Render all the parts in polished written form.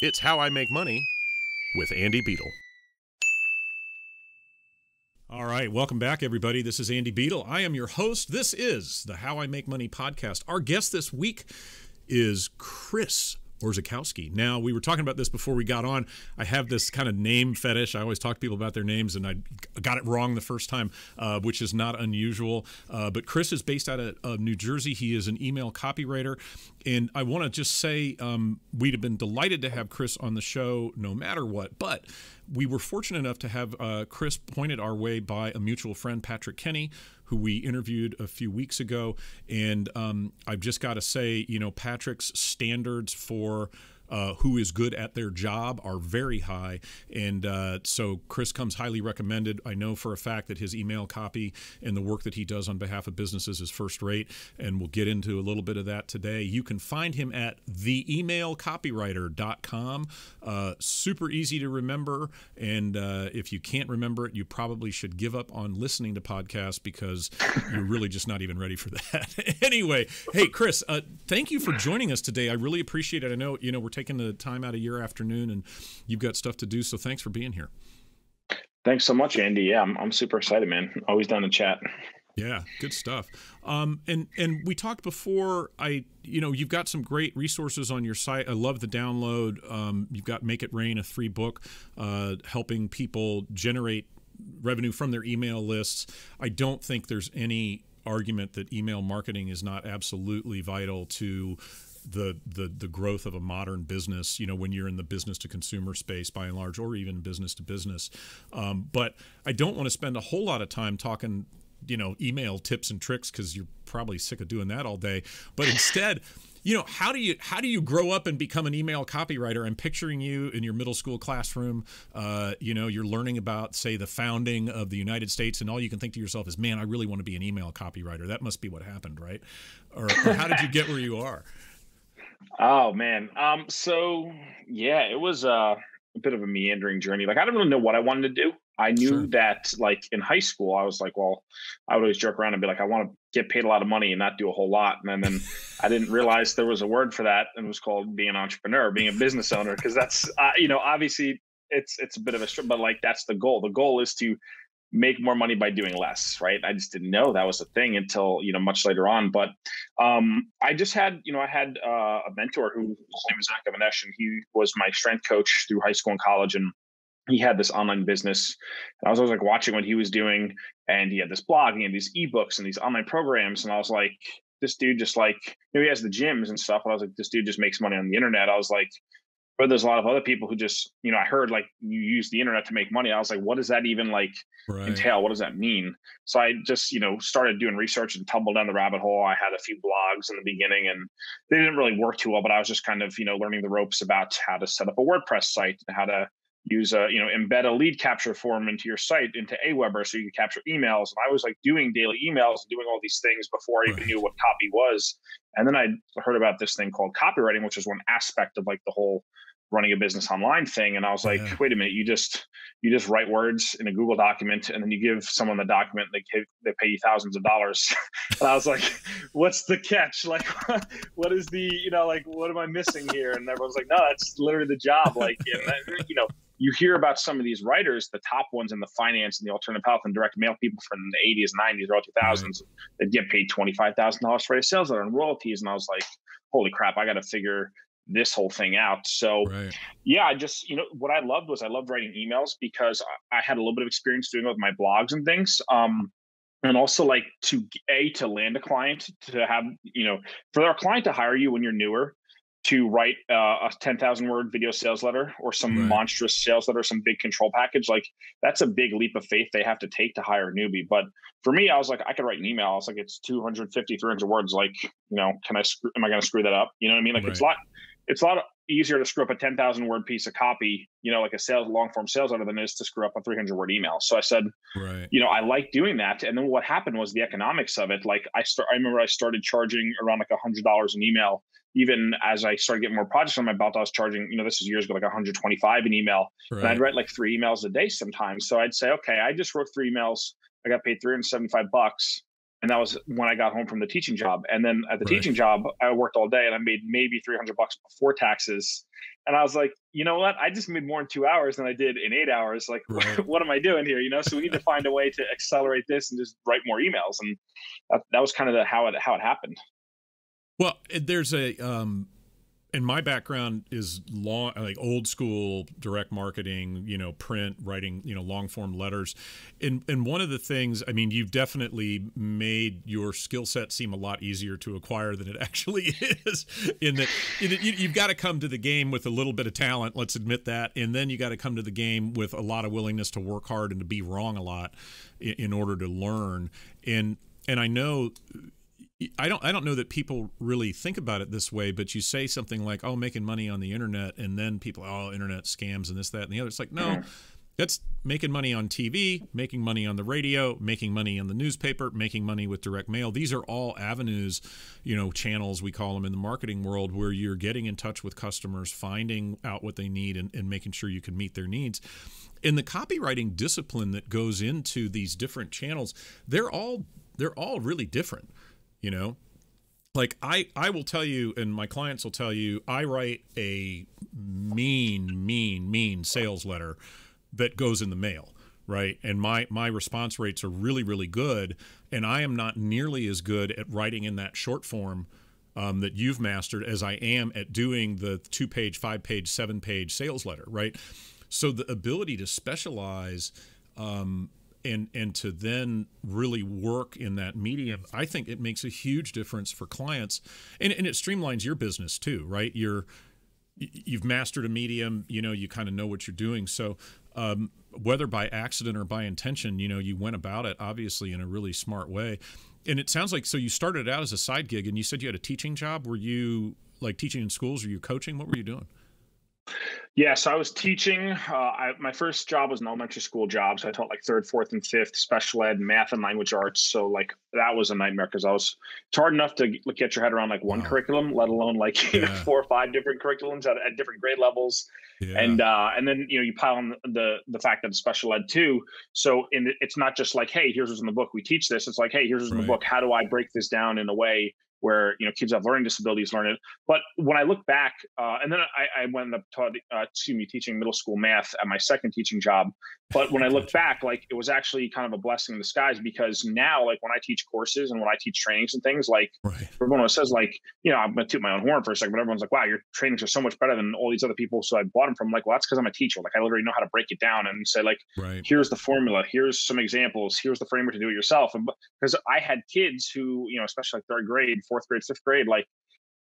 It's How I Make Money with Andy Beadle. All right, welcome back, everybody. This is Andy Beadle. I am your host. This is the How I Make Money podcast. Our guest this week is Chris Orzechowski. Now, we were talking about this before we got on. I have this kind of name fetish. I always talk to people about their names, and I got it wrong the first time, which is not unusual. But Chris is based out of New Jersey. He is an email copywriter. And I want to just say we'd have been delighted to have Chris on the show no matter what. But we were fortunate enough to have Chris pointed our way by a mutual friend, Patrick Kenny, who we interviewed a few weeks ago. And I've just got to say, you know, Patrick's standards for who is good at their job are very high. And so Chris comes highly recommended. I know for a fact that his email copy and the work that he does on behalf of businesses is first rate. And we'll get into a little bit of that today. You can find him at theemailcopywriter.com. Super easy to remember. And if you can't remember it, you probably should give up on listening to podcasts because you're really just not even ready for that. Anyway, hey, Chris, thank you for joining us today. I really appreciate it. I know, we're taking the time out of your afternoon and you've got stuff to do. So thanks for being here. Thanks so much, Andy. Yeah, I'm super excited, man. Always down to chat. Yeah, good stuff. And we talked before. You've got some great resources on your site. I love the download. You've got Make It Rain, a free book, helping people generate revenue from their email lists. I don't think there's any argument that email marketing is not absolutely vital to the growth of a modern business, when you're in the business to consumer space by and large, or even business to business. But I don't want to spend a whole lot of time talking, email tips and tricks, because you're probably sick of doing that all day. But instead, how do you grow up and become an email copywriter? I'm picturing you in your middle school classroom. You're learning about, say, the founding of the United States, and all you can think to yourself is, man, I really want to be an email copywriter. That must be what happened, right? Or how did you get where you are? Oh man. So yeah, it was a bit of a meandering journey. Like, I didn't really know what I wanted to do. I knew Sure. that, like, in high school, I was like, well, I would always joke around and be like, I want to get paid a lot of money and not do a whole lot. And then I didn't realize there was a word for that, and it was called being an entrepreneur, being a business owner. Because that's, obviously it's a bit of a struggle, but like, that's the goal. The goal is to make more money by doing less, right? I just didn't know that was a thing until, much later on. But I just had, I had a mentor who, his name was Zach Avanesh, and he was my strength coach through high school and college. And he had this online business. And I was always like watching what he was doing. And he had this blog, and he had these ebooks and these online programs. And I was like, this dude just like, he has the gyms and stuff. And I was like, this dude just makes money on the internet. I was like, but there's a lot of other people who just, I heard like you use the internet to make money. I was like, what does that even entail? What does that mean? So I just, started doing research and tumbled down the rabbit hole. I had a few blogs in the beginning, and they didn't really work too well, but I was just kind of, learning the ropes about how to set up a WordPress site and how to use embed a lead capture form into your site, into Aweber, so you can capture emails. And I was like doing daily emails and doing all these things before I even knew what copy was. And then I heard about this thing called copywriting, which is one aspect of like the whole running a business online thing. And I was like, wait a minute, you just write words in a Google document, and then you give someone the document, they pay you thousands of dollars. And I was like, what's the catch? Like, what is the, what am I missing here? And everyone's like, no, that's literally the job. Like, you hear about some of these writers, the top ones in the finance and the alternative health and direct mail people from the 80s, 90s, early 2000s, that get paid $25,000 for a sales letter and royalties. And I was like, holy crap, I got to figure this whole thing out. So yeah, I just, what I loved was I loved writing emails because I had a little bit of experience doing it with my blogs and things. And also like to land a client, to have, for our client to hire you when you're newer, to write a 10,000 word video sales letter or some monstrous sales letter, some big control package. Like, that's a big leap of faith they have to take to hire a newbie. But for me, I was like, I could write an email. I was like, it's 250, 300 words. Like, am I going to screw that up? You know what I mean? Like, it's a lot easier to screw up a 10,000 word piece of copy, like a long form sales letter, than it is to screw up a 300 word email. So I said, I like doing that. And then what happened was the economics of it. Like, I remember I started charging around like $100 an email. Even as I started getting more projects on my belt, I was charging, this is years ago, like 125 an email. And I'd write like 3 emails a day sometimes. So I'd say, okay, I just wrote 3 emails. I got paid $375. And that was when I got home from the teaching job. And then at the teaching job, I worked all day and I made maybe $300 before taxes. And I was like, you know what? I just made more in 2 hours than I did in 8 hours. Like, Right. what am I doing here? So we need to find a way to accelerate this and just write more emails. And that was kind of how it happened. Well, there's and my background is like old school direct marketing, print, writing, long form letters. And one of the things, I mean, you've definitely made your skill set seem a lot easier to acquire than it actually is, in that you've got to come to the game with a little bit of talent. Let's admit that. And then you got to come to the game with a lot of willingness to work hard and to be wrong a lot in order to learn. And I know, I don't know that people really think about it this way, but you say something like, oh, making money on the internet, and then people, oh, internet scams and this, that, and the other. It's like, no, that's making money on TV, making money on the radio, making money in the newspaper, making money with direct mail. These are all avenues, channels, we call them in the marketing world, where you're getting in touch with customers, finding out what they need, and making sure you can meet their needs. In the copywriting discipline that goes into these different channels, they're all really different. Like I will tell you, and my clients will tell you, I write a mean sales letter that goes in the mail, right? And my response rates are really, really good. And I am not nearly as good at writing in that short form that you've mastered as I am at doing the 2-page, 5-page, 7-page sales letter, right? So the ability to specialize and to then really work in that medium, I think it makes a huge difference for clients, and it streamlines your business too, right? You've mastered a medium, you kind of know what you're doing. So whether by accident or by intention, you went about it obviously in a really smart way. And it sounds like, so you started out as a side gig, and you said you had a teaching job. Were you like teaching in schools? Were you coaching? What were you doing? Yeah, so I was teaching. My first job was an elementary school job. So I taught like third, fourth, and fifth special ed, math, and language arts. So like that was a nightmare because it's hard enough to get your head around like one curriculum, let alone like 4 or 5 different curriculums at different grade levels. Yeah. And then you pile on the fact that it's special ed too. So it's not just like, hey, here's what's in the book, we teach this. It's like, hey, here's what's in the book. How do I break this down in a way where kids have learning disabilities learn it? But when I look back, and then I went up teaching middle school math at my second teaching job. But when I look back, like it was actually kind of a blessing in disguise, because now, like when I teach courses and when I teach trainings and things, like everyone always says, like, I'm gonna toot my own horn for a second, but everyone's like, wow, your trainings are so much better than all these other people. So I bought them from. Like, well, that's because I'm a teacher. Like I literally know how to break it down and say, like, here's the formula, here's some examples, here's the framework to do it yourself. And because I had kids who, especially like third grade, fourth grade, fifth grade, like,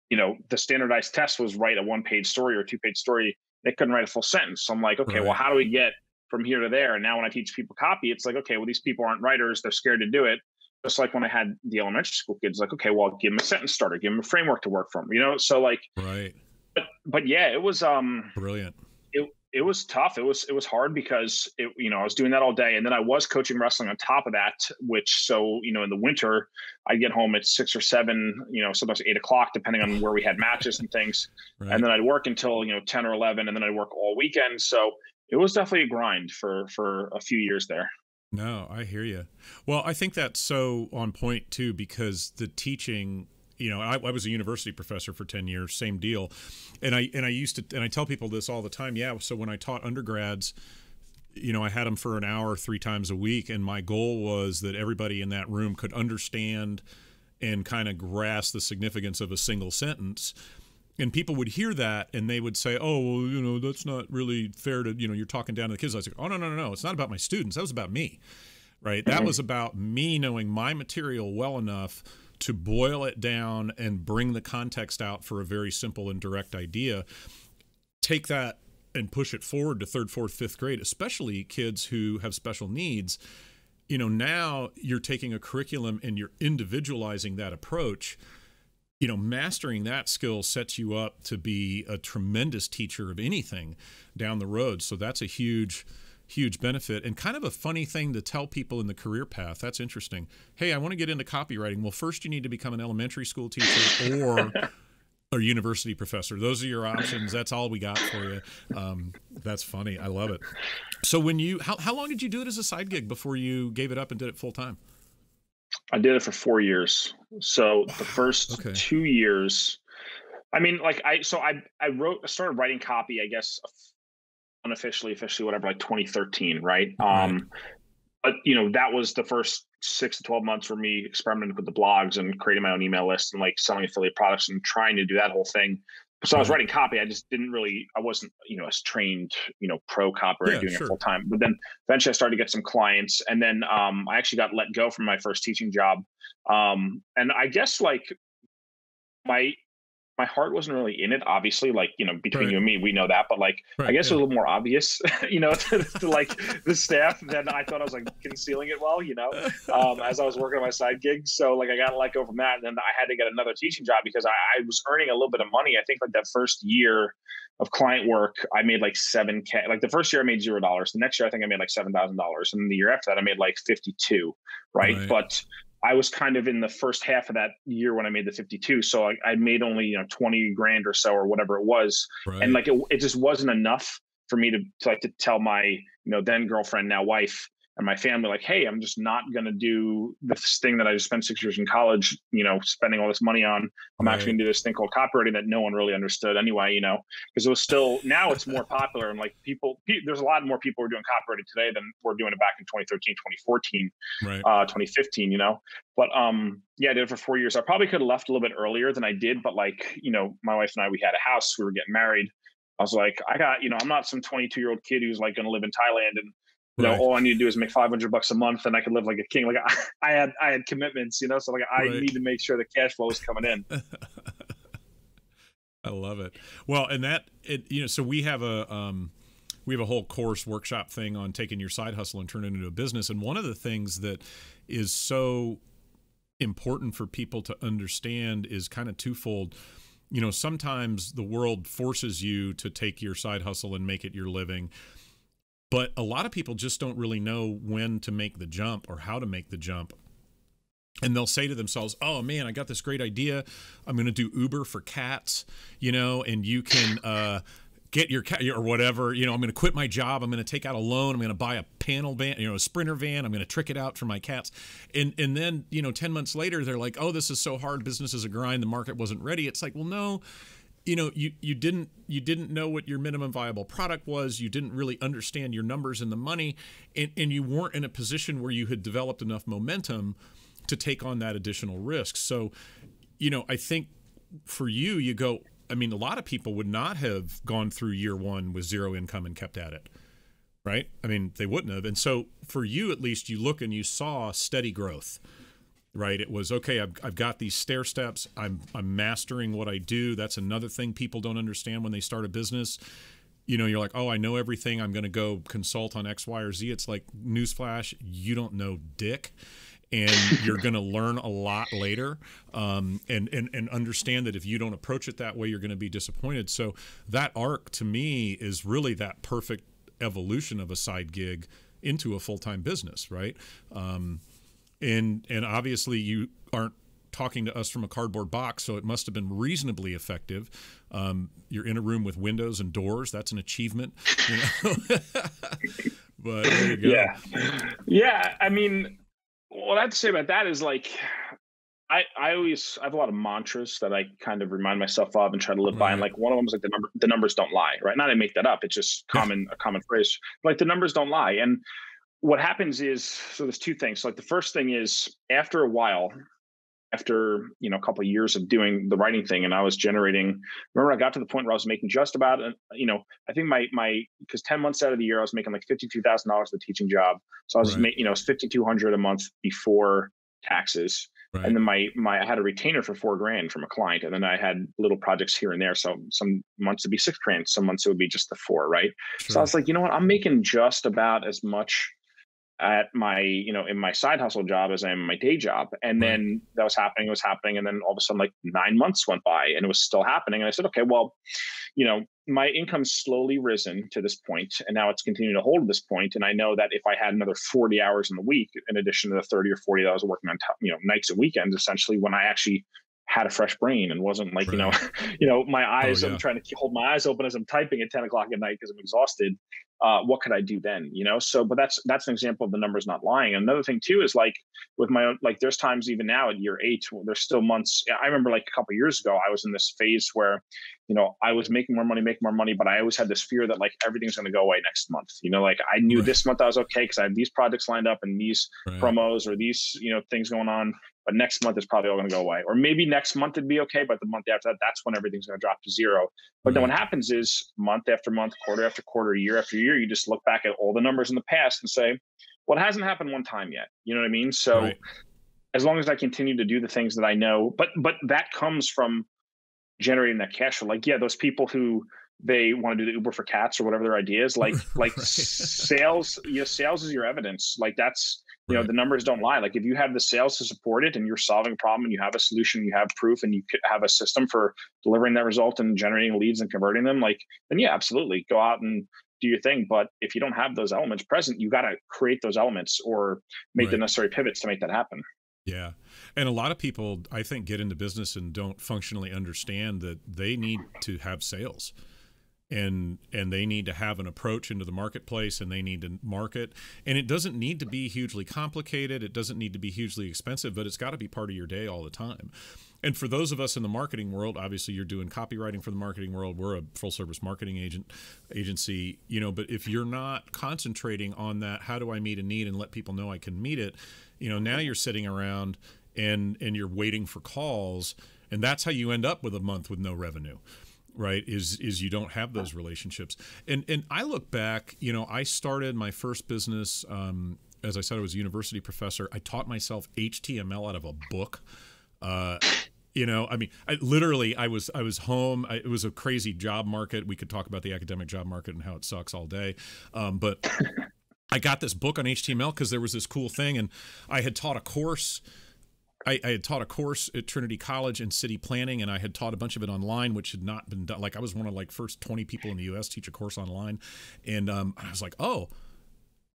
the standardized test was write a 1-page story or a 2-page story. They couldn't write a full sentence. So I'm like, okay, well, how do we get from here to there? And now when I teach people copy, it's like, okay, well, these people aren't writers. They're scared to do it. Just like when I had the elementary school kids, like, okay, well, give them a sentence starter, give them a framework to work from, so like, but yeah, it was, brilliant. It was tough. It was hard because I was doing that all day. And then I was coaching wrestling on top of that, so in the winter I'd get home at 6 or 7, sometimes 8 o'clock, depending on where we had matches and things. And then I'd work until, 10 or 11, and then I'd work all weekend. So it was definitely a grind for a few years there. No, I hear you. Well, I think that's so on point too, because the teaching, I was a university professor for 10 years, same deal. And I used to, and I tell people this all the time. Yeah. So when I taught undergrads, I had them for an hour 3 times a week. And my goal was that everybody in that room could understand and kind of grasp the significance of a single sentence. And people would hear that and they would say, oh, well, that's not really fair to, you're talking down to the kids. I was like, oh, no. It's not about my students. That was about me, right? That was about me knowing my material well enough to boil it down and bring the context out for a very simple and direct idea. Take that and push it forward to 3rd, 4th, 5th grade, especially kids who have special needs. Now you're taking a curriculum and you're individualizing that approach. Mastering that skill sets you up to be a tremendous teacher of anything down the road. So that's a huge benefit, and kind of a funny thing to tell people in the career path. That's interesting. Hey, I want to get into copywriting. Well, first you need to become an elementary school teacher or a university professor. Those are your options. That's all we got for you. That's funny. I love it. So how long did you do it as a side gig before you gave it up and did it full time? I did it for 4 years. So the first 2 years, I mean, like I started writing copy, I guess, unofficially, officially, whatever, like 2013, right? Right. But that was the first 6 to 12 months for me experimenting with the blogs and creating my own email list and like selling affiliate products and trying to do that whole thing. So I was Right. writing copy. I just didn't really, I wasn't, as trained, pro copywriter Yeah, doing it full sure. time. But then eventually I started to get some clients, and then I actually got let go from my first teaching job. And I guess like my my heart wasn't really in it, obviously, like, between Right. you and me, we know that, but like, I Right. guess it Yeah. was a little more obvious, to like the staff than I thought. I was like concealing it well, as I was working on my side gigs. So like I got let go from that. And then I had to get another teaching job because I was earning a little bit of money. I think like that first year of client work, I made like 7K. Like the first year I made $0. The next year, I think I made like $7,000. And the year after that, I made like 52. Right. Right. But I was kind of in the first half of that year when I made the 52. So I made only, 20 grand or so or whatever it was. And Right. like, it just wasn't enough for me to tell my, then girlfriend, now wife, and my family, like, hey, I'm just not going to do this thing that I just spent 6 years in college, spending all this money on. I'm actually Right. going to do this thing called copywriting that no one really understood anyway, because it was still, now it's more popular. And like there's a lot more people who are doing copywriting today than were doing it back in 2013, 2014, Right. 2015, But yeah, I did it for 4 years. I probably could have left a little bit earlier than I did, but like, my wife and I, we had a house, we were getting married. I was like, I'm not some 22-year-old kid who's like going to live in Thailand and Right. all I need to do is make $500 a month and I could live like a king. Like I had commitments, so like I Right. need to make sure the cash flow is coming in. I love it. Well, and so we have a whole course workshop thing on taking your side hustle and turning it into a business. And one of the things that is so important for people to understand is kind of twofold. Sometimes the world forces you to take your side hustle and make it your living. But a lot of people just don't really know when to make the jump or how to make the jump. And they'll say to themselves, oh man, I got this great idea. I'm going to do Uber for cats, and you can get your cat or whatever. I'm going to quit my job. I'm going to take out a loan. I'm going to buy a panel van, a Sprinter van. I'm going to trick it out for my cats. And then, 10 months later, they're like, oh, this is so hard. Business is a grind. The market wasn't ready. It's like, well, no. You didn't know what your minimum viable product was. You didn't really understand your numbers and the money, and you weren't in a position where you had developed enough momentum to take on that additional risk. So, I think for you go, I mean, a lot of people would not have gone through year one with zero income and kept at it, right? I mean, they wouldn't have. And so for you, at least, you look and you saw steady growth. Right. It was, okay, I've got these stair steps. I'm mastering what I do. That's another thing people don't understand when they start a business. You're like, oh, I know everything. I'm going to go consult on X, Y, or Z. It's like, newsflash, you don't know dick. And you're going to learn a lot later, and understand that if you don't approach it that way, you're going to be disappointed. So that arc to me is really that perfect evolution of a side gig into a full-time business, right? And obviously you aren't talking to us from a cardboard box, so it must have been reasonably effective. You're in a room with windows and doors. That's an achievement. But there you go. Yeah. Yeah. I mean, what I have to say about that is like, I have a lot of mantras that I kind of remind myself of and try to live by. And Right. like one of them is like the numbers don't lie, right? Not I make that up. It's just Yeah. a common phrase. Like the numbers don't lie. And what happens is, so there's two things. So like the first thing is after a while, after a couple of years of doing the writing thing, and I was generating. Remember, I got to the point where I was making just about, I think my because 10 months out of the year I was making like $52,000 the teaching job. So I was Right. making, it's 5,200 a month before taxes. Right. And then I had a retainer for $4,000 from a client, and then I had little projects here and there. So some months it'd be $6,000, some months it would be just the $4,000, right? Sure. So I was like, you know what, I'm making just about as much at my, in my side hustle job as I am in my day job. And Right. then that was happening. And then all of a sudden, like 9 months went by and it was still happening. And I said, okay, well, my income's slowly risen to this point, and now it's continuing to hold this point. And I know that if I had another 40 hours in the week, in addition to the 30 or 40 that I was working on, nights and weekends, essentially, when I actually had a fresh brain and wasn't like, Right. my eyes, Oh, yeah. I'm trying to hold my eyes open as I'm typing at 10 o'clock at night because I'm exhausted. what could I do then? So, but that's an example of the numbers not lying. Another thing too is like with my own, like there's times even now at year 8, there's still months. I remember like a couple of years ago, I was in this phase where, I was making more money, but I always had this fear that like everything's going to go away next month. Like I knew this month I was okay because I had these projects lined up and these promos or these, things going on. But next month is probably all going to go away. Or maybe next month it'd be okay, but the month after that, that's when everything's going to drop to zero. But then what happens is month after month, quarter after quarter, year after year, you just look back at all the numbers in the past and say, well, it hasn't happened one time yet. You know what I mean? So as long as I continue to do the things that I know, but that comes from generating that cash flow. Like, those people who they want to do the Uber for cats or whatever their idea is, like sales, sales is your evidence. Like that's, the numbers don't lie. Like if you have the sales to support it and you're solving a problem and you have a solution, you have proof and you have a system for delivering that result and generating leads and converting them, then absolutely go out and do your thing. But if you don't have those elements present, you got to create those elements or make the necessary pivots to make that happen. Yeah. And a lot of people, I think, get into business and don't functionally understand that they need to have sales. And they need to have an approach into the marketplace, and they need to market. And it doesn't need to be hugely complicated. It doesn't need to be hugely expensive, but it's got to be part of your day all the time. And for those of us in the marketing world, obviously you're doing copywriting for the marketing world. We're a full service marketing agency, but if you're not concentrating on that, how do I meet a need and let people know I can meet it? Now you're sitting around and you're waiting for calls, and that's how you end up with a month with no revenue. Right, is you don't have those relationships. And I look back, I started my first business, as I said, I was a university professor. I taught myself HTML out of a book. I was home. It was a crazy job market. We could talk about the academic job market and how it sucks all day. But I got this book on HTML because there was this cool thing, and I had taught a course. I had taught a course at Trinity College in city planning, and I had taught a bunch of it online, which had not been done. Like I was one of first 20 people in the U.S. teach a course online, and I was like, oh,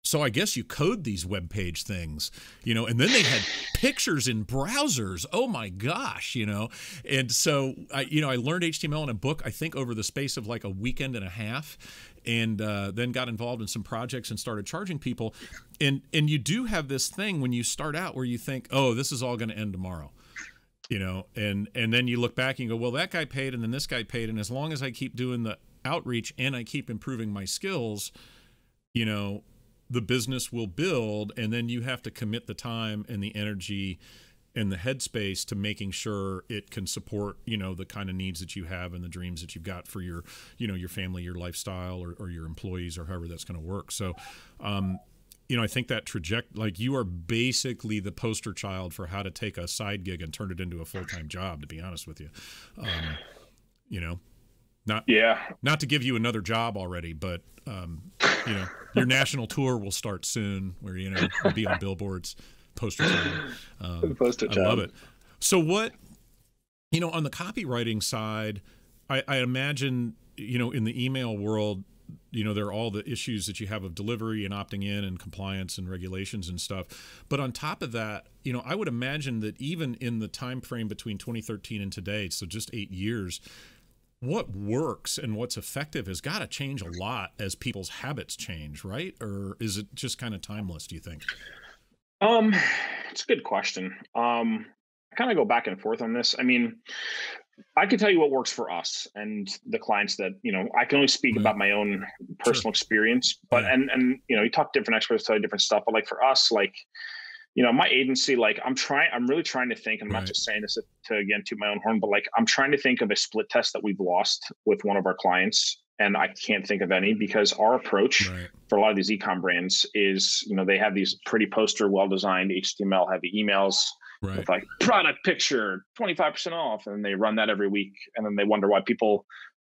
so I guess you code these web page things, And then they had pictures in browsers. Oh my gosh, And so I learned HTML in a book, I think, over the space of like a weekend and a half. And then got involved in some projects and started charging people. And you do have this thing when you start out where you think, oh, this is all going to end tomorrow, and then you look back and you go, well, that guy paid and then this guy paid. And as long as I keep doing the outreach and I keep improving my skills, the business will build. And then you have to commit the time and the energy and the headspace to making sure it can support, the kind of needs that you have and the dreams that you've got for your, your family, your lifestyle, or your employees, or however that's going to work. So, I think that you are basically the poster child for how to take a side gig and turn it into a full-time job, to be honest with you. Not to give you another job already, but, your national tour will start soon where, you'll be on billboards. Poster child. I love it. So what, on the copywriting side, I imagine, in the email world, there are all the issues that you have of delivery and opting in and compliance and regulations and stuff. But on top of that, I would imagine that even in the time frame between 2013 and today, so just 8 years, what works and what's effective has got to change a lot as people's habits change, right? Or is it just kind of timeless, do you think? It's a good question. I kind of go back and forth on this. I mean, I can tell you what works for us and the clients that, I can only speak about my own personal experience, but, and, you talk to different experts, tell you different stuff, but for us, my agency, I'm really trying to think, and I'm not just saying this to again, toot my own horn, but I'm trying to think of a split test that we've lost with one of our clients. And I can't think of any because our approach for a lot of these e-com brands is, they have these pretty poster, well-designed HTML heavy emails with product picture, 25% off. And they run that every week. And then they wonder why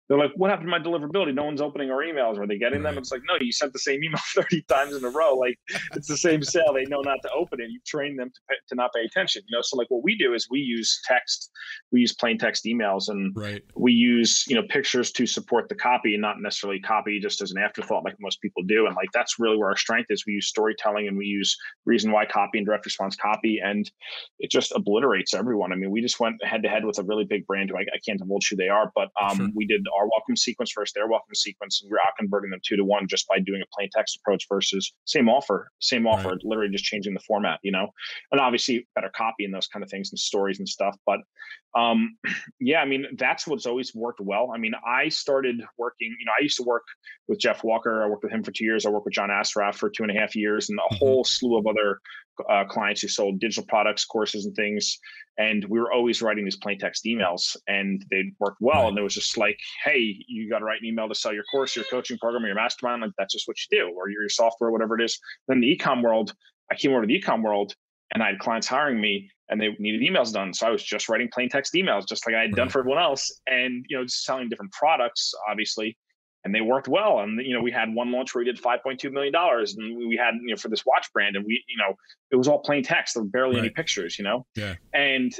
they're like, what happened to my deliverability? No one's opening our emails. Are they getting them? It's like, no, you sent the same email 30 times in a row. It's the same sale. They know not to open it. You train them to not pay attention. So what we do is we use text, we use plain text emails, and we use, pictures to support the copy and not necessarily copy just as an afterthought like most people do. And that's really where our strength is. We use storytelling and we use reason why copy and direct response copy, and it just obliterates everyone. I mean, we just went head to head with a really big brand who I can't divulge who they are, but we did our welcome sequence versus their welcome sequence, and we're out converting them 2 to 1 just by doing a plain text approach versus same offer, Right. literally just changing the format, and obviously better copy and those kind of things and stories and stuff. But yeah, I mean, that's what's always worked well. I mean, I started working, I used to work with Jeff Walker. I worked with him for 2 years. I worked with John Assaraf for 2.5 years, and a Hmm. whole slew of other clients who sold digital products, courses, and things. And we were always writing these plain text emails, and they worked well. Right. And it was just like, hey, you got to write an email to sell your course, your coaching program, or your mastermind. Like, that's just what you do, or your software, whatever it is. Then the ecom world, I came over to the ecom world, and I had clients hiring me, and they needed emails done. So I was just writing plain text emails, just like I had done Right. for everyone else, and just selling different products, obviously. And they worked well. And we had one launch where we did $5.2 million, and we had for this watch brand, and it was all plain text. There were barely any Right. pictures, Yeah. and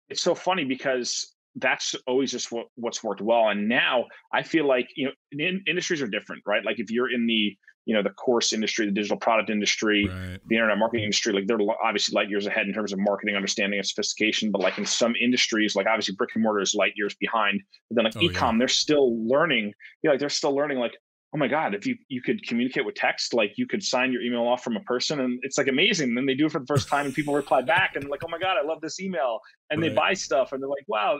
it's so funny because that's always just what's worked well. And now I feel like industries are different, right? Like if you're in the course industry, the digital product industry, Right. the internet marketing industry, like they're obviously light years ahead in terms of marketing, understanding, and sophistication. But like in some industries, like obviously brick and mortar is light years behind. But then like Oh yeah. ecom, they're still learning. Like they're still learning. Like, oh my God, if you could communicate with text, like you could sign your email off from a person, and it's like amazing. And then they do it for the first time, and people reply back, and like, oh my God, I love this email, and they Right. buy stuff, and they're like, wow,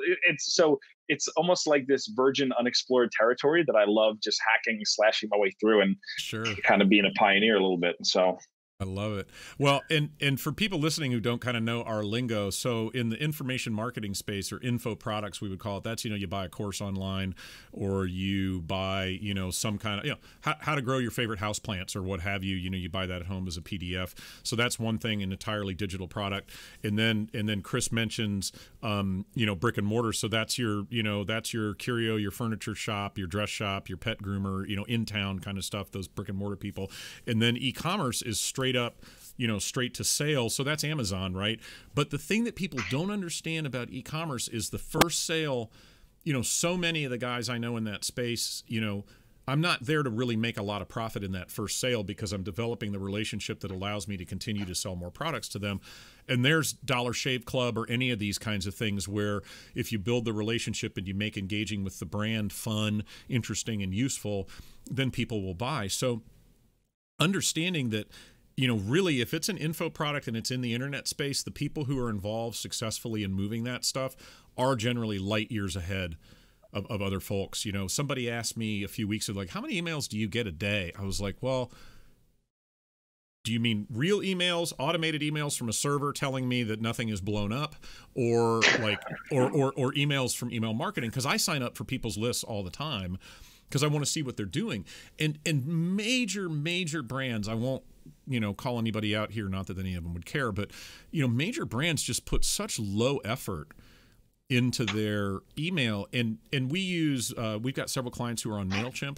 it's almost like this virgin unexplored territory that I love just hacking, slashing my way through, and Sure. kind of being a pioneer a little bit. And so I love it. Well, and for people listening who don't kind of know our lingo, so in the information marketing space, or info products, we would call it, that's, you buy a course online, or you buy, some kind of, how to grow your favorite house plants or what have you, you buy that at home as a PDF. So that's one thing, an entirely digital product. And then Chris mentions, brick and mortar. So that's that's your curio, your furniture shop, your dress shop, your pet groomer, in town kind of stuff, those brick and mortar people. And then e-commerce is straight up, straight to sale. So that's Amazon, right? But the thing that people don't understand about e-commerce is the first sale. So many of the guys I know in that space, I'm not there to really make a lot of profit in that first sale, because I'm developing the relationship that allows me to continue to sell more products to them. And there's Dollar Shave Club or any of these kinds of things where if you build the relationship and you make engaging with the brand fun, interesting, and useful, then people will buy. So understanding that, really, if it's an info product and it's in the internet space, the people who are involved successfully in moving that stuff are generally light years ahead of other folks. Somebody asked me a few weeks ago, like, how many emails do you get a day? I was like, well, do you mean real emails, automated emails from a server telling me that nothing is blown up, or or emails from email marketing? Because I sign up for people's lists all the time because I want to see what they're doing. And major brands, I won't call anybody out here, not that any of them would care, but major brands just put such low effort into their email, and we use we've got several clients who are on MailChimp,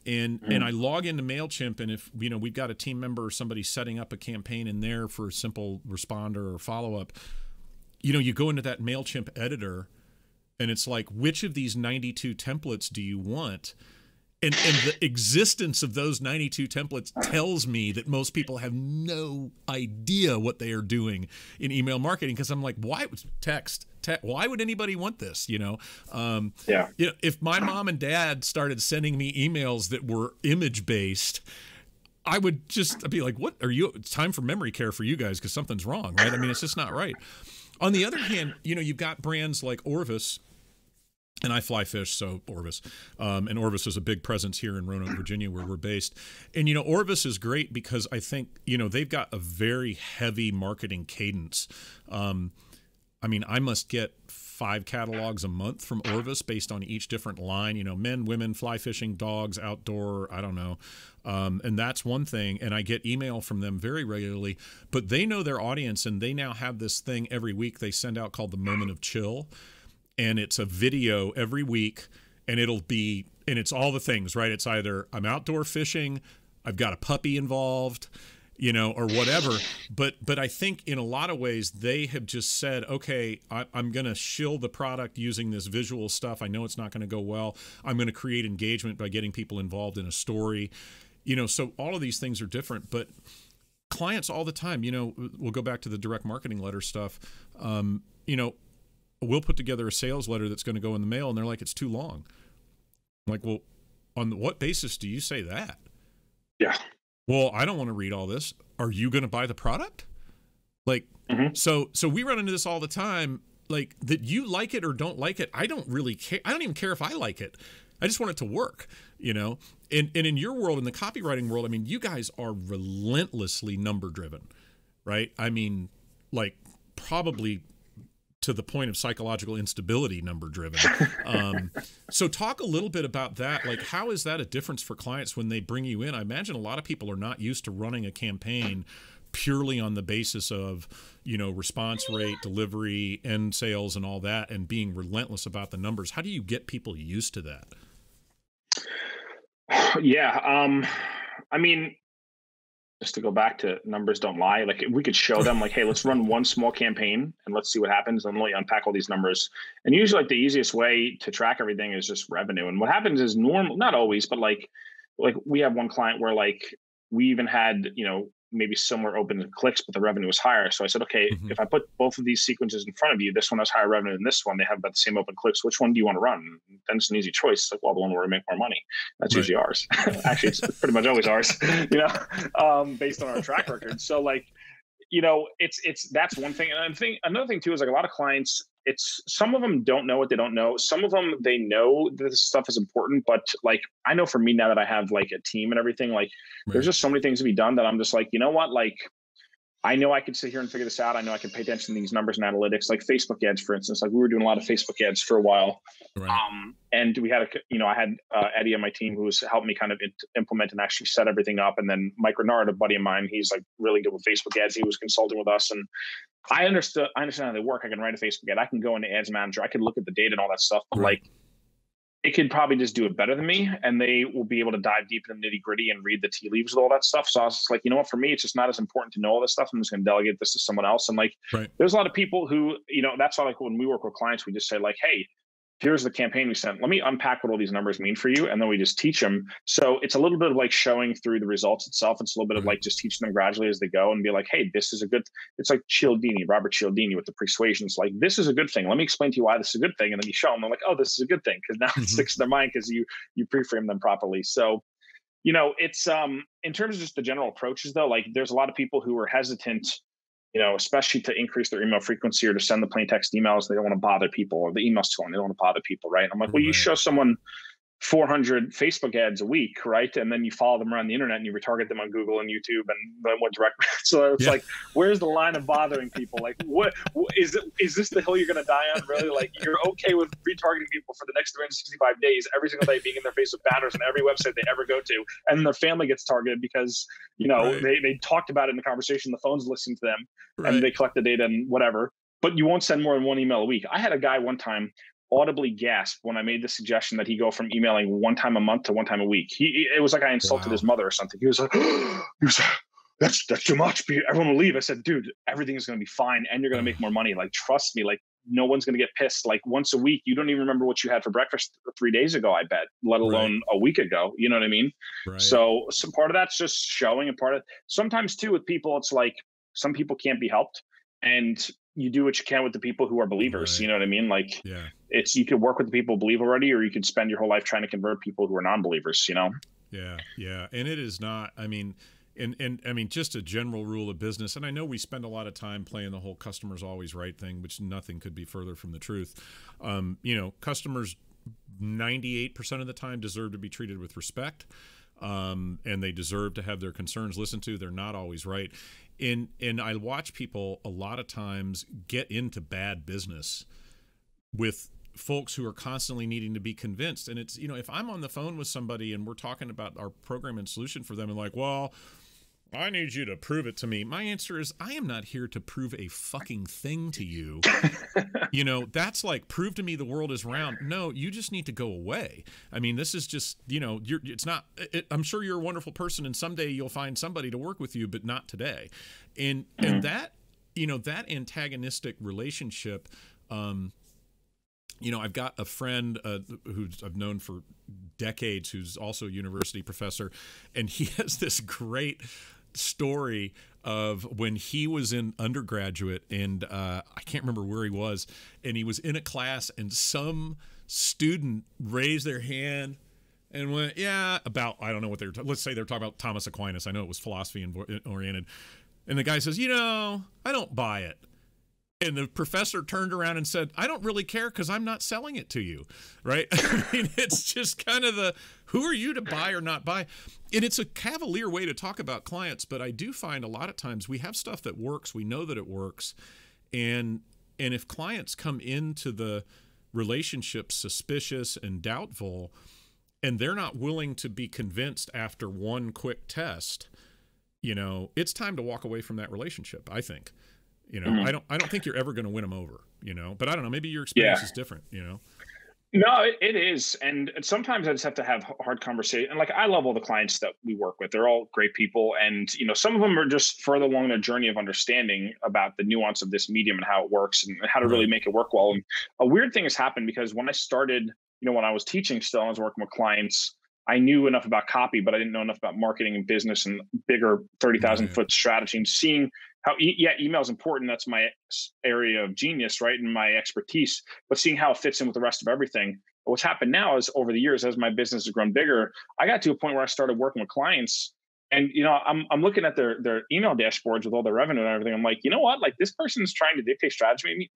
and I log into MailChimp, and if we've got a team member or somebody setting up a campaign in there for a simple responder or follow-up, you go into that MailChimp editor, and it's like, which of these 92 templates do you want? And the existence of those 92 templates tells me that most people have no idea what they are doing in email marketing, because I'm like, why text? Why would anybody want this? yeah, If my mom and dad started sending me emails that were image based, I'd be like, what are you? It's time for memory care for you guys, because something's wrong, right? I mean, it's just not right. On the other hand, you've got brands like Orvis. And I fly fish, so Orvis. And Orvis is a big presence here in Roanoke, Virginia, where we're based. And, Orvis is great because I think, they've got a very heavy marketing cadence. I mean, I must get 5 catalogs a month from Orvis based on each different line, men, women, fly fishing, dogs, outdoor, I don't know. And that's one thing. And I get email from them very regularly, but they know their audience, and they now have this thing every week they send out called the Moment of Chill. And it's a video every week, and it's all the things, right? It's either I'm outdoor fishing, I've got a puppy involved, or whatever. But I think in a lot of ways they have just said, okay, I'm going to shill the product using this visual stuff. I know it's not going to go well. I'm going to create engagement by getting people involved in a story. So all of these things are different, but clients all the time, we'll go back to the direct marketing letter stuff. We'll put together a sales letter that's going to go in the mail, and they're like, it's too long. I'm like, well, on what basis do you say that? Yeah. Well, I don't want to read all this. Are you going to buy the product? Like, so we run into this all the time, like that you like it or don't like it. I don't really care. I don't even care if I like it. I just want it to work, you know? And in your world, in the copywriting world, I mean, you guys are relentlessly number driven, right? I mean, like probably to the point of psychological instability number driven. So talk a little bit about that. Like, how is that a difference for clients when they bring you in? I imagine a lot of people are not used to running a campaign purely on the basis of, you know, response rate, delivery, end sales, and all that, and being relentless about the numbers. How do you get people used to that? Yeah. I mean, just to go back to numbers don't lie, like if we could show them like, hey, let's run one small campaign and let's see what happens, and let me unpack all these numbers. And usually like the easiest way to track everything is just revenue. And what happens is normal, not always, but like we have one client where like we even had, you know, maybe similar open clicks, but the revenue was higher. So I said, okay, if I put both of these sequences in front of you, this one has higher revenue than this one, they have about the same open clicks. Which one do you want to run? And then it's an easy choice. It's like, well, the one where we make more money. That's usually ours. Actually, it's pretty much always ours, you know, based on our track record. So like, you know, it's that's one thing. And another thing too is like a lot of clients, it's some of them don't know what they don't know. Some of them, they know that this stuff is important, but like, I know for me now that I have like a team and everything, like there's just so many things to be done that I'm just like, you know what? Like, I know I could sit here and figure this out. I know I can pay attention to these numbers and analytics, like Facebook ads, for instance. Like we were doing a lot of Facebook ads for a while. And we had I had Eddie on my team who was helping me kind of implement and actually set everything up. And then Mike Renard, a buddy of mine, he's like really good with Facebook ads. He was consulting with us, and I understand how they work. I can write a Facebook ad. I can go into Ads Manager. I can look at the data and all that stuff. But like, it could probably just do it better than me, and they will be able to dive deep in the nitty gritty and read the tea leaves with all that stuff. So I was just like, you know what, for me, it's just not as important to know all this stuff. I'm just going to delegate this to someone else. And like, there's a lot of people who, you know, that's why like when we work with clients, we just say like, hey, here's the campaign we sent. Let me unpack what all these numbers mean for you. And then we just teach them. So it's a little bit of like showing through the results itself. It's a little bit of like just teaching them gradually as they go and be like, hey, this is a good, it's like Robert Cialdini with the persuasions. Like, this is a good thing. Let me explain to you why this is a good thing. And then you show them, they're like, oh, this is a good thing. Cause now it sticks in their mind because you pre-frame them properly. So, you know, it's, in terms of just the general approaches though, like there's a lot of people who are hesitant, you know, especially to increase their email frequency or to send the plain text emails. They don't want to bother people, or the email's too long. They don't want to bother people, right? I'm like, well, you show someone 400 Facebook ads a week, right? And then you follow them around the internet and you retarget them on Google and YouTube and then went direct. So it's like, where's the line of bothering people? Like, what is this the hill you're going to die on? Really? Like, you're okay with retargeting people for the next 365 days, every single day being in their Facebook banners on every website they ever go to. And their family gets targeted because, you know, they talked about it in the conversation. The phone's listening to them and they collect the data and whatever, but you won't send more than one email a week. I had a guy one time audibly gasp when I made the suggestion that he go from emailing one time a month to one time a week. It was like I insulted his mother or something. He was like, that's too much. Everyone will leave. I said, dude, everything is going to be fine. And you're going to make more money. Like, trust me, like no one's going to get pissed. Like once a week, you don't even remember what you had for breakfast 3 days ago, I bet, let alone a week ago. You know what I mean? So part of that's just showing, and part of sometimes too with people, it's like some people can't be helped, and you do what you can with the people who are believers. You know what I mean? Like it's, you could work with the people who believe already, or you could spend your whole life trying to convert people who are non-believers, you know? Yeah. And it is not, I mean, and I mean, just a general rule of business. And I know we spend a lot of time playing the whole customers always right thing, which nothing could be further from the truth. You know, customers 98% of the time deserve to be treated with respect. And they deserve to have their concerns listened to. They're not always right. And I watch people a lot of times get into bad business with folks who are constantly needing to be convinced. And it's, you know, if I'm on the phone with somebody and we're talking about our program and solution for them and like, well, I need you to prove it to me. My answer is, I am not here to prove a fucking thing to you. You know, that's like, prove to me the world is round. No, you just need to go away. I mean, this is just, you know, I'm sure you're a wonderful person and someday you'll find somebody to work with you, but not today. And that, you know, that antagonistic relationship, you know, I've got a friend who I've known for decades who's also a university professor, and he has this great story of when he was in undergraduate, and I can't remember where he was, and he was in a class and some student raised their hand and went, yeah, about, I don't know what they were, let's say they're talking about Thomas Aquinas. I know it was philosophy oriented. And the guy says, I don't buy it. And the professor turned around and said, I don't really care because I'm not selling it to you, right? I mean, it's just kind of who are you to buy or not buy? And it's a cavalier way to talk about clients, but I do find a lot of times we have stuff that works. We know that it works. And if clients come into the relationship suspicious and doubtful, and they're not willing to be convinced after one quick test, it's time to walk away from that relationship, I think. I don't think you're ever going to win them over, but I don't know, maybe your experience is different, No, it is. And sometimes I just have to have hard conversation. And like, I love all the clients that we work with. They're all great people. And, some of them are just further along their journey of understanding about the nuance of this medium and how it works and how to really make it work well. And a weird thing has happened because when I started, when I was teaching still, I was working with clients, I knew enough about copy, but I didn't know enough about marketing and business and bigger 30,000 foot strategy, and seeing how, email is important. That's my area of genius, right? And my expertise, but seeing how it fits in with the rest of everything. But what's happened now is over the years, as my business has grown bigger, I got to a point where I started working with clients. And, I'm looking at their email dashboards with all their revenue and everything. I'm like, you know what? Like, this person's trying to dictate strategy.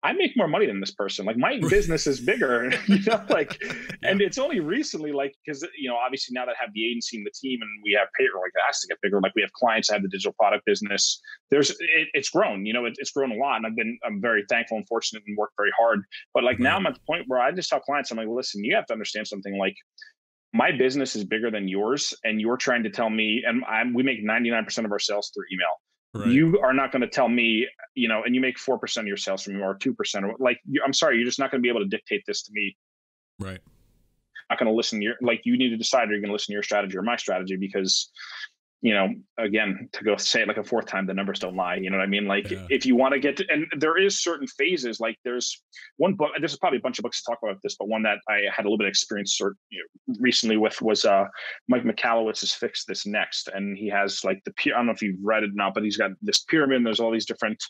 I make more money than this person. Like, my business is bigger, and it's only recently, because, obviously now that I have the agency and the team and we have payroll, like, it has to get bigger. Like, we have clients that have the digital product business. It's grown, it's grown a lot. And I'm very thankful and fortunate and worked very hard. But like, now I'm at the point where I just tell clients, I'm like, well, listen, you have to understand something. Like, my business is bigger than yours, and you're trying to tell me, and we make 99% of our sales through email. Right. You are not going to tell me, and you make 4% of your sales from you or 2%. Or I'm sorry, you're just not going to be able to dictate this to me. Right. I'm not going to listen to you need to decide, are you going to listen to your strategy or my strategy? Because, again, to go say it like a fourth time, the numbers don't lie. You know what I mean? Like, if you want to get to, and there is certain phases, like there's one book, there's probably a bunch of books to talk about this, but one that I had a little bit of experience recently with was Mike Michalowicz's Fix This Next. And he has like I don't know if you've read it or not, but he's got this pyramid and there's all these different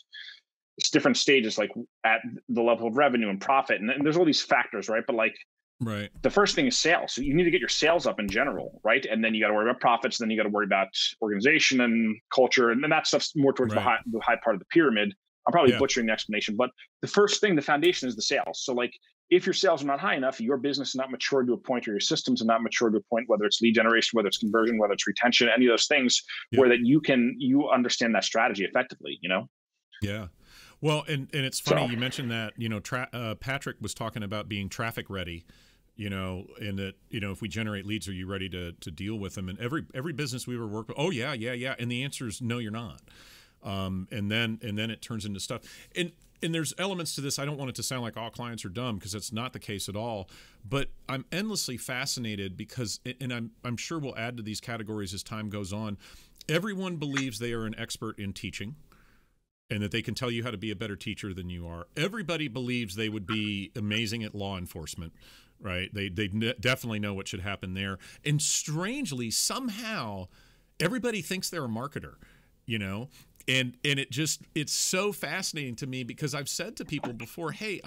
stages, like at the level of revenue and profit. And there's all these factors, right? But like, right. The first thing is sales. So you need to get your sales up in general, right? And then you got to worry about profits. Then you got to worry about organization and culture. And then that stuff's more towards the high part of the pyramid. I'm probably butchering the explanation, but the first thing, the foundation is the sales. So like, if your sales are not high enough, your business is not matured to a point, or your systems are not matured to a point, whether it's lead generation, whether it's conversion, whether it's retention, any of those things, where that you understand that strategy effectively, Yeah. Well, and it's funny you mentioned that, Patrick was talking about being traffic ready, and that, if we generate leads, are you ready to deal with them? And every business we ever work with, oh yeah. And the answer is no, you're not. And then it turns into stuff. And there's elements to this. I don't want it to sound like all clients are dumb, because that's not the case at all. But I'm endlessly fascinated because, and I'm sure we'll add to these categories as time goes on. Everyone believes they are an expert in teaching, and that they can tell you how to be a better teacher than you are. Everybody believes they would be amazing at law enforcement, right? They definitely know what should happen there. And strangely, somehow, everybody thinks they're a marketer, And it's so fascinating to me, because I've said to people before, hey,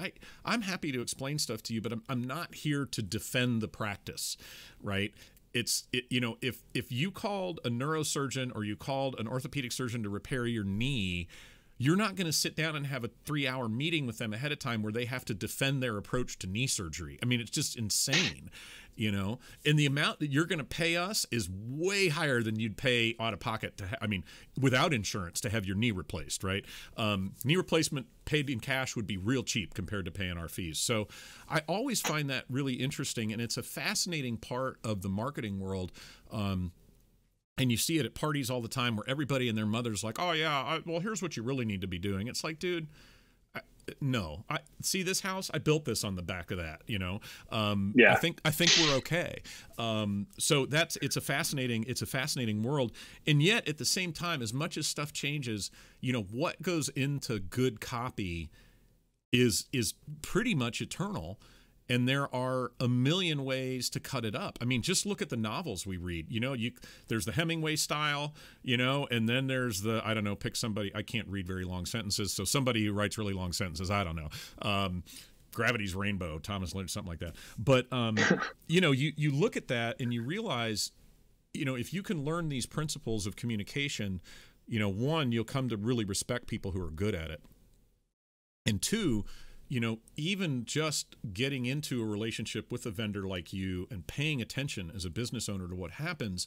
I'm happy to explain stuff to you, but I'm not here to defend the practice, right? If you called a neurosurgeon or you called an orthopedic surgeon to repair your knee, you're not going to sit down and have a 3-hour meeting with them ahead of time where they have to defend their approach to knee surgery. I mean, it's just insane, and the amount that you're going to pay us is way higher than you'd pay out of pocket without insurance to have your knee replaced, right? Knee replacement paid in cash would be real cheap compared to paying our fees. So I always find that really interesting, and it's a fascinating part of the marketing world. And you see it at parties all the time, where everybody and their mother's like, oh yeah, well, here's what you really need to be doing. It's like, dude, no, I see this house. I built this on the back of that, I think we're okay. So it's a fascinating world. And yet at the same time, as much as stuff changes, what goes into good copy is pretty much eternal. And there are a million ways to cut it up. I mean, just look at the novels we read. There's the Hemingway style, and then there's pick somebody. I can't read very long sentences, so somebody who writes really long sentences, I don't know. gravity's rainbow, Thomas Lynch, something like that. But you look at that and you realize, if you can learn these principles of communication, one, you'll come to really respect people who are good at it. And two, even just getting into a relationship with a vendor like you and paying attention as a business owner to what happens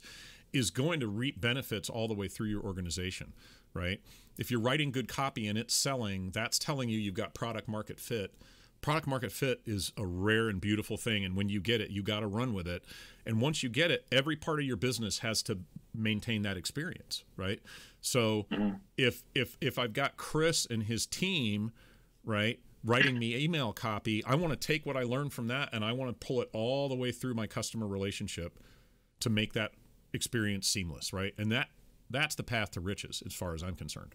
is going to reap benefits all the way through your organization, right? If you're writing good copy and it's selling, that's telling you you've got product market fit. Product market fit is a rare and beautiful thing. And when you get it, you got to run with it. And once you get it, every part of your business has to maintain that experience, right? So if I've got Chris and his team, right, writing me email copy, I want to take what I learned from that and I want to pull it all the way through my customer relationship to make that experience seamless, right? And that's the path to riches as far as I'm concerned.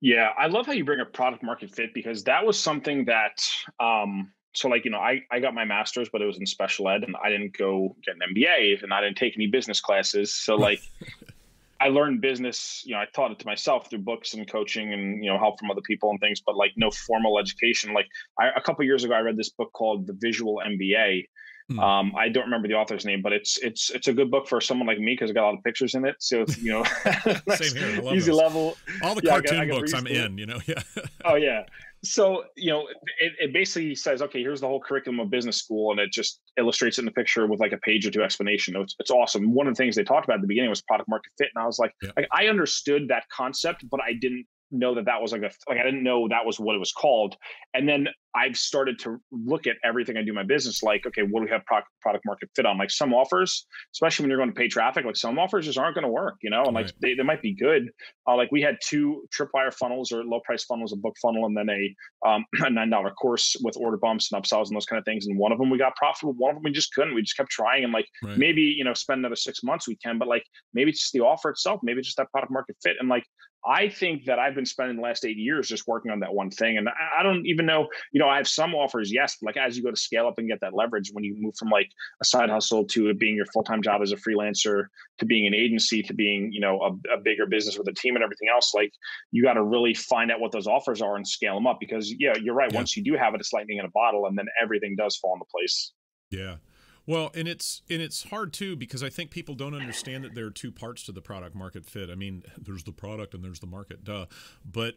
Yeah, I love how you bring up product market fit, because that was something that so like, I got my master's, but it was in special ed, and I didn't go get an MBA, and I didn't take any business classes. So like I learned business, I taught it to myself through books and coaching and, help from other people and things, but like no formal education. Like a couple of years ago, I read this book called The Visual MBA. I don't remember the author's name, but it's a good book for someone like me because it got a lot of pictures in it. So it's, same here. I love easy those. level. All the cartoon books I'm in, Yeah. Oh yeah. So, it basically says, okay, here's the whole curriculum of business school. And it just illustrates it in the picture with like a page or two explanation. It's awesome. One of the things they talked about at the beginning was product market fit. And I was like, I understood that concept, but I didn't know that was I didn't know that was what it was called. And then I've started to look at everything I do in my business, like, okay, what do we have product market fit on? Like some offers, especially when you're going to pay traffic, like some offers just aren't going to work, and like they might be good. Like we had 2 tripwire funnels or low price funnels, a book funnel, and then a $9 course with order bumps and upsells and those kind of things. And one of them we got profitable. One of them we just couldn't. We just kept trying, and like maybe, spend another 6 months we can, but like maybe it's just the offer itself. Maybe it's just that product market fit. And like, I think that I've been spending the last 8 years just working on that one thing. And I don't even know, I have some offers, yes, but like as you go to scale up and get that leverage, when you move from like a side hustle to it being your full-time job as a freelancer, to being an agency, to being, a bigger business with a team and everything else, like you got to really find out what those offers are and scale them up, because you're right. Once you do have it, it's lightning in a bottle, and then everything does fall into place. Yeah. Well, and it's hard too, because I think people don't understand that there are 2 parts to the product market fit. I mean, there's the product and there's the market, but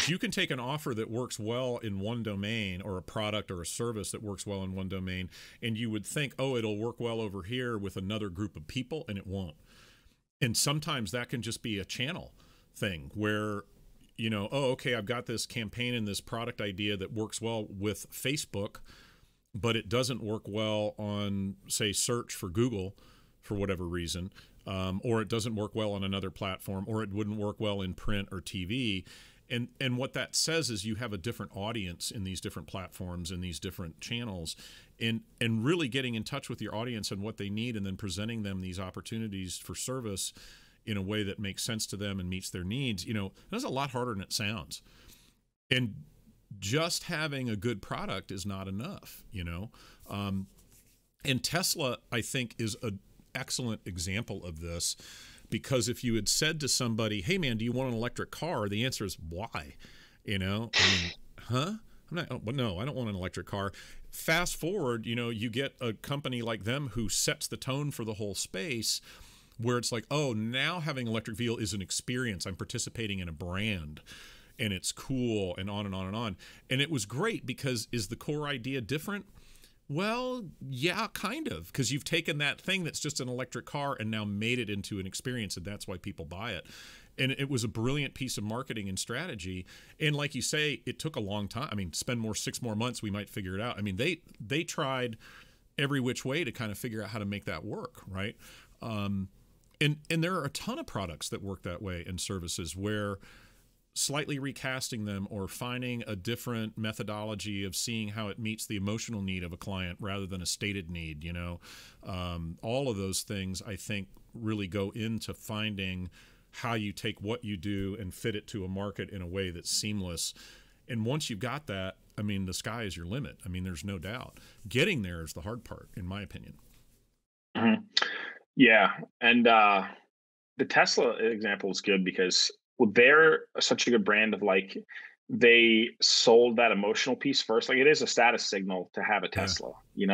you can take an offer that works well in one domain, or a product or a service that works well in one domain, and you would think, oh, it'll work well over here with another group of people, and it won't. And sometimes that can just be a channel thing where, okay, I've got this campaign and this product idea that works well with Facebook, but it doesn't work well on, say, search for Google for whatever reason, or it doesn't work well on another platform, or it wouldn't work well in print or TV. And what that says is you have a different audience in these different platforms and these different channels, and really getting in touch with your audience and what they need, and then presenting them these opportunities for service in a way that makes sense to them and meets their needs. That's a lot harder than it sounds. And just having a good product is not enough, and Tesla, I think, is an excellent example of this, because if you had said to somebody, hey man, do you want an electric car? The answer is why? Huh? No, I don't want an electric car. Fast forward, you get a company like them who sets the tone for the whole space, where it's like, oh, now having an electric vehicle is an experience. I'm participating in a brand, and it's cool, and on and on and on. And it was great, because is the core idea different? Well, yeah, kind of, because you've taken that thing that's just an electric car and now made it into an experience, and that's why people buy it. And it was a brilliant piece of marketing and strategy. And like you say, it took a long time. I mean, spend 6 more months, we might figure it out. I mean, they tried every which way to kind of figure out how to make that work, right? And there are a ton of products that work that way, and services where slightly recasting them or finding a different methodology of seeing how it meets the emotional need of a client rather than a stated need, all of those things, I think, really go into finding how you take what you do and fit it to a market in a way that's seamless. And once you've got that, I mean, the sky is your limit. I mean, there's no doubt. Getting there is the hard part, in my opinion. Mm-hmm. Yeah. And the Tesla example is good because they're such a good brand of like, they sold that emotional piece first. Like, it is a status signal to have a Yeah. Tesla,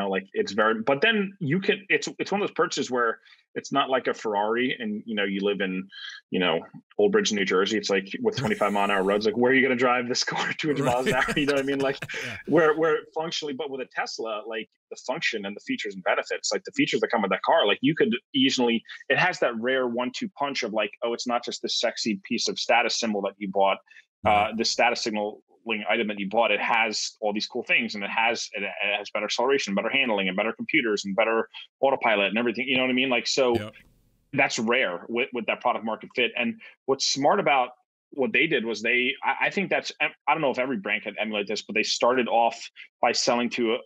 like it's very, but then it's one of those purchases where it's not like a Ferrari and, you live in, you know, Old Bridge, New Jersey. It's like with 25-mile-an-hour roads, like, where are you going to drive this car 200 miles an Right. hour? You know what I mean? Like, Yeah. where functionally, but with a Tesla, like the function and the features and benefits, like the features that come with that car, like you could easily, it has that rare 1-2 punch of like, oh, it's not just this sexy piece of status symbol that you bought, Right. the status signaling item that you bought. It has all these cool things, and it has better acceleration, better handling, and better computers, and better autopilot, and everything. You know what I mean? Like, so Yep. that's rare with that product market fit. And what's smart about what they did was I think that's, I don't know if every brand can emulate this, but they started off by selling to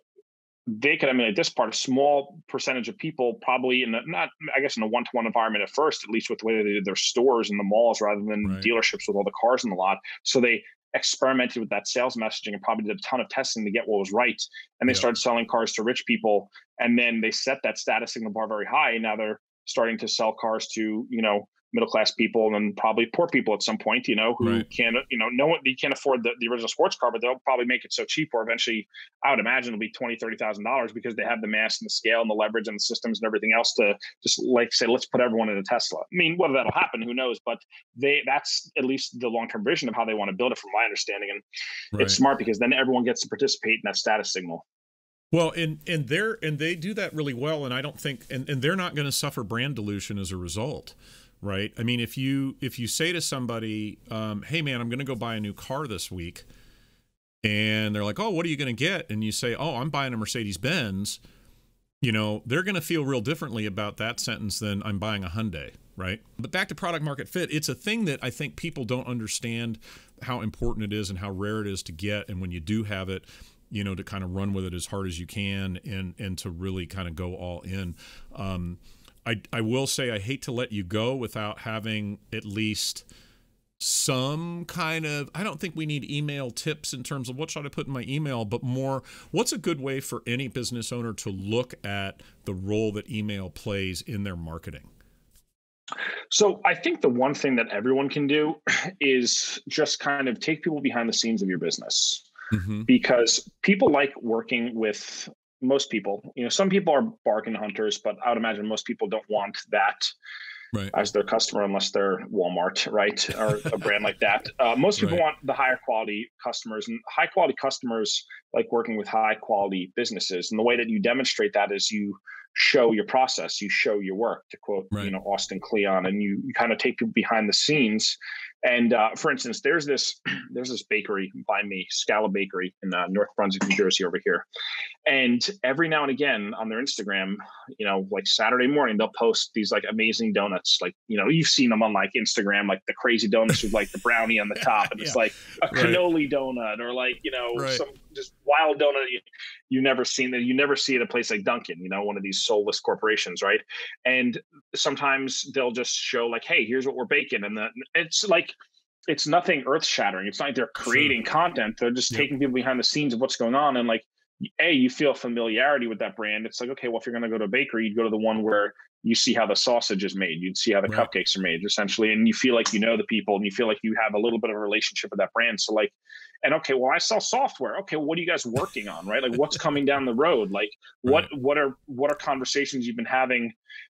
they could emulate this part, a small percentage of people, probably in a 1-to-1 environment at first, at least with the way they did their stores in the malls rather than Right. dealerships with all the cars in the lot. So they experimented with that sales messaging and probably did a ton of testing to get what was right. And they Yep. started selling cars to rich people. And then they set that status signal bar very high. And now they're starting to sell cars to, middle class people and probably poor people at some point, who Right. can't, no one, you can't afford the original sports car, but they'll probably make it so cheap, or eventually I would imagine it'll be $20,000-$30,000 because they have the mass and the scale and the leverage and the systems and everything else to just like say, let's put everyone in a Tesla. I mean, whether that'll happen, who knows? But that's at least the long-term vision of how they want to build it, from my understanding. And it's Right. smart because then everyone gets to participate in that status signal. Well, and they do that really well, and I don't think and they're not going to suffer brand dilution as a result, right? I mean, if you say to somebody, "Hey, man, I'm going to go buy a new car this week," and they're like, "Oh, what are you going to get?" and you say, "Oh, I'm buying a Mercedes Benz," they're going to feel real differently about that sentence than "I'm buying a Hyundai," right? But back to product market fit, it's a thing that I think people don't understand how important it is and how rare it is to get, and when you do have it, to kind of run with it as hard as you can and to really kind of go all in. I will say I hate to let you go without having at least some kind of, I don't think we need email tips in terms of what should I put in my email, but more, what's a good way for any business owner to look at the role that email plays in their marketing? So I think the one thing that everyone can do is just kind of take people behind the scenes of your business, Mm-hmm. because people like working with most people. Some people are bargain hunters, but I would imagine most people don't want that Right. as their customer unless they're Walmart, right? Or a brand like that. Most people Right. want the higher quality customers, and high quality customers like working with high quality businesses. And the way that you demonstrate that is you show your process, you show your work, to quote, Right. Austin Kleon, and you kind of take people behind the scenes. And for instance, there's this bakery by me, Scala Bakery in North Brunswick, New Jersey, over here. And every now and again on their Instagram, like Saturday morning, they'll post these like amazing donuts. Like, you've seen them on like Instagram, like the crazy donuts with like the brownie on the top, and it's Yeah. like a Right. cannoli donut, or like, Right. some just wild donut you never seen, that you never see at a place like Dunkin', one of these soulless corporations, right? And sometimes they'll just show like, hey, here's what we're baking. And it's like, it's nothing earth shattering. It's not like they're Sure. creating content. They're just Yep. taking people behind the scenes of what's going on. And like, you feel familiarity with that brand. It's like, okay, well, if you're going to go to a bakery, you'd go to the one where you see how the sausage is made. You'd see how the Right. cupcakes are made, essentially. And you feel like you know the people, and you feel like you have a little bit of a relationship with that brand. So like, and okay, well, I sell software. Okay, well, what are you guys working on, right? Like, what's coming down the road? Like, Right. what are conversations you've been having?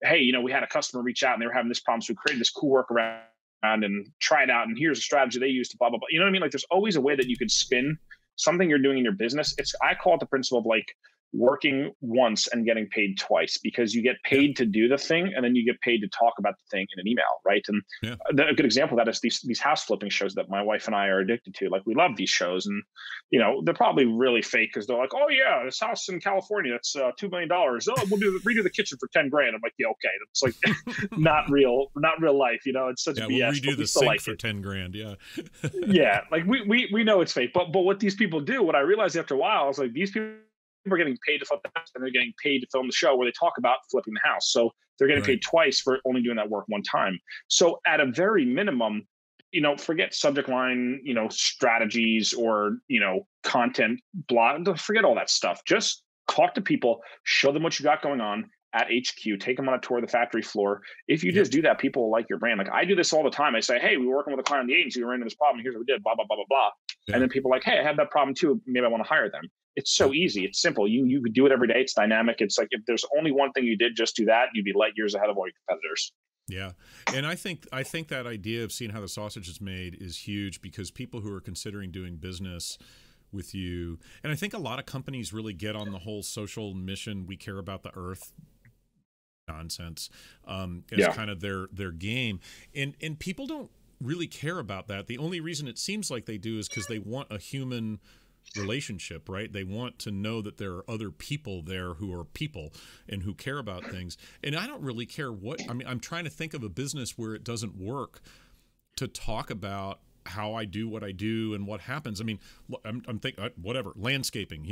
Hey, we had a customer reach out and they were having this problem, so we created this cool workaround and try it out. And here's a strategy they use to blah blah blah. You know what I mean? Like, there's always a way that you could spin something you're doing in your business. I call it the principle of like working once and getting paid twice, because you get Yeah. paid to do the thing and then you get paid to talk about the thing in an email, right? And Yeah. a good example of that is these house flipping shows that my wife and I are addicted to. Like, we love these shows, and they're probably really fake, because they're like, oh yeah, this house in California, that's $2 million. Oh, we'll redo the kitchen for 10 grand. I'm like, yeah, okay. It's like not real life. It's such Yeah. BS. We'll but redo we the still sink like for it. 10 grand. Yeah. Yeah, like we know it's fake, but what these people do, what I realized after a while, is like, these people are getting paid to flip the house, and they're getting paid to film the show where they talk about flipping the house. So they're getting Right. paid twice for only doing that work one time. So at a very minimum, forget subject line, strategies, or content blog. Forget all that stuff. Just talk to people, show them what you got going on, at HQ, take them on a tour of the factory floor. If you Yep. just do that, people will like your brand. Like I do this all the time. I say, hey, we were working with a client on the agency, we ran into this problem. Here's what we did, blah, blah, blah, blah, blah. And Yeah. then people are like, hey, I had that problem too. Maybe I want to hire them. It's so Yep. easy. It's simple. You could do it every day. It's dynamic. It's like if there's only one thing you did, just do that. You'd be light years ahead of all your competitors. Yeah. And I think that idea of seeing how the sausage is made is huge, because people who are considering doing business with you, and I think a lot of companies really get on the whole social mission, we care about the earth nonsense, as kind of their game. And people don't really care about that. The only reason it seems like they do is because they want a human relationship, right? They want to know that there are other people there who are people and who care about things. And I don't really care I'm trying to think of a business where it doesn't work to talk about how I do what I do and what happens. I mean, I'm thinking, whatever, landscaping,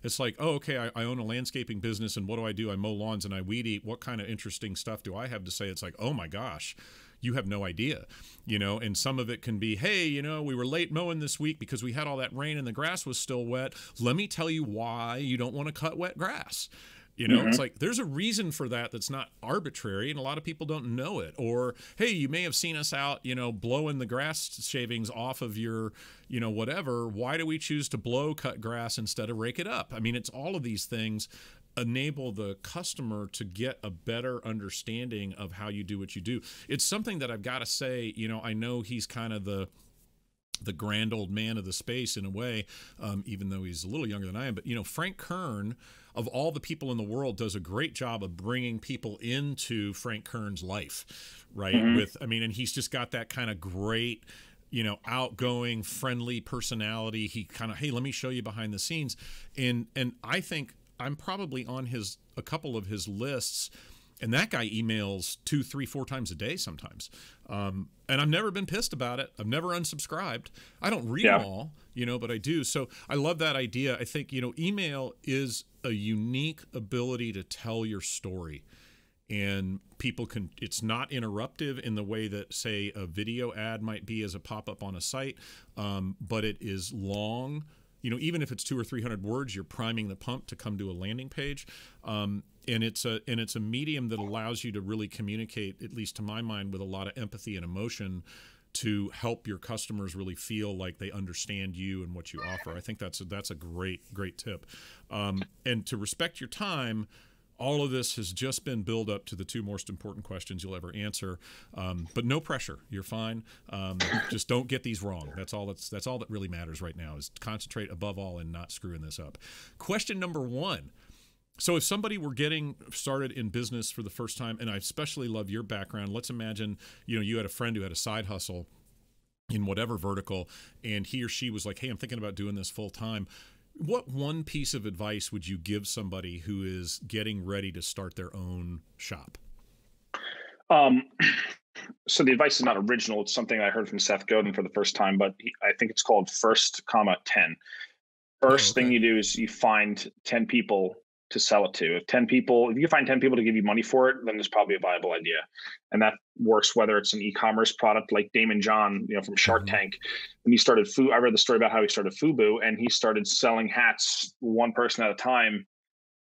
it's like, oh, okay, I own a landscaping business, and what do? I mow lawns and I weed eat. What kind of interesting stuff do I have to say? It's like, oh my gosh, you have no idea, and some of it can be, hey, we were late mowing this week because we had all that rain and the grass was still wet. Let me tell you why you don't want to cut wet grass. It's like there's a reason for that that's not arbitrary, and a lot of people don't know it. Or, hey, you may have seen us out, blowing the grass shavings off of your, whatever. Why do we choose to cut grass instead of rake it up? I mean, it's all of these things enable the customer to get a better understanding of how you do what you do. It's something that I've got to say, I know he's kind of the grand old man of the space in a way, even though he's a little younger than I am. But, Frank Kern, of all the people in the world, does a great job of bringing people into Frank Kern's life, right? And he's just got that kind of great, outgoing, friendly personality. He kind of, hey, let me show you behind the scenes. And I think I'm probably on a couple of his lists. And that guy emails 2, 3, 4 times a day sometimes. And I've never been pissed about it. I've never unsubscribed. I don't read them all, but I do. So I love that idea. I think, email is a unique ability to tell your story. And people it's not interruptive in the way that, say, a video ad might be as a pop-up on a site, but it is long. Even if it's 200 or 300 words, you're priming the pump to come to a landing page. And it's a medium that allows you to really communicate, at least to my mind, with a lot of empathy and emotion to help your customers really feel like they understand you and what you offer. I think that's a great tip. And to respect your time, all of this has just been build up to the 2 most important questions you'll ever answer. But no pressure. You're fine. Just don't get these wrong. That's all that really matters right now, is to concentrate above all and not screwing this up. Question number 1. So if somebody were getting started in business for the first time, and I especially love your background, let's imagine, you had a friend who had a side hustle in whatever vertical, and he or she was like, hey, I'm thinking about doing this full time. What one piece of advice would you give somebody who is getting ready to start their own shop? So the advice is not original. It's something I heard from Seth Godin for the first time, but I think it's called 10. First thing you do is you find 10 people to sell it to. If you can find 10 people to give you money for it, then there's probably a viable idea. And that works whether it's an e-commerce product like Damon John, from Shark Tank. When he started I read the story about how he started Fubu, and he started selling hats one person at a time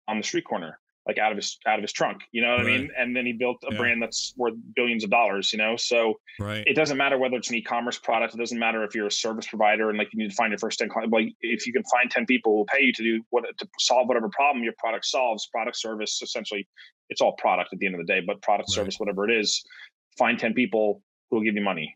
on the street corner, like out of his trunk, you know what I mean? And then he built a brand that's worth billions of dollars, so it doesn't matter whether it's an e-commerce product. It doesn't matter if you're a service provider and like you need to find your first 10 clients. Like if you can find 10 people who will pay you to solve whatever problem your product solves, product, service, essentially it's all product at the end of the day, but product, service, whatever it is, find 10 people who will give you money.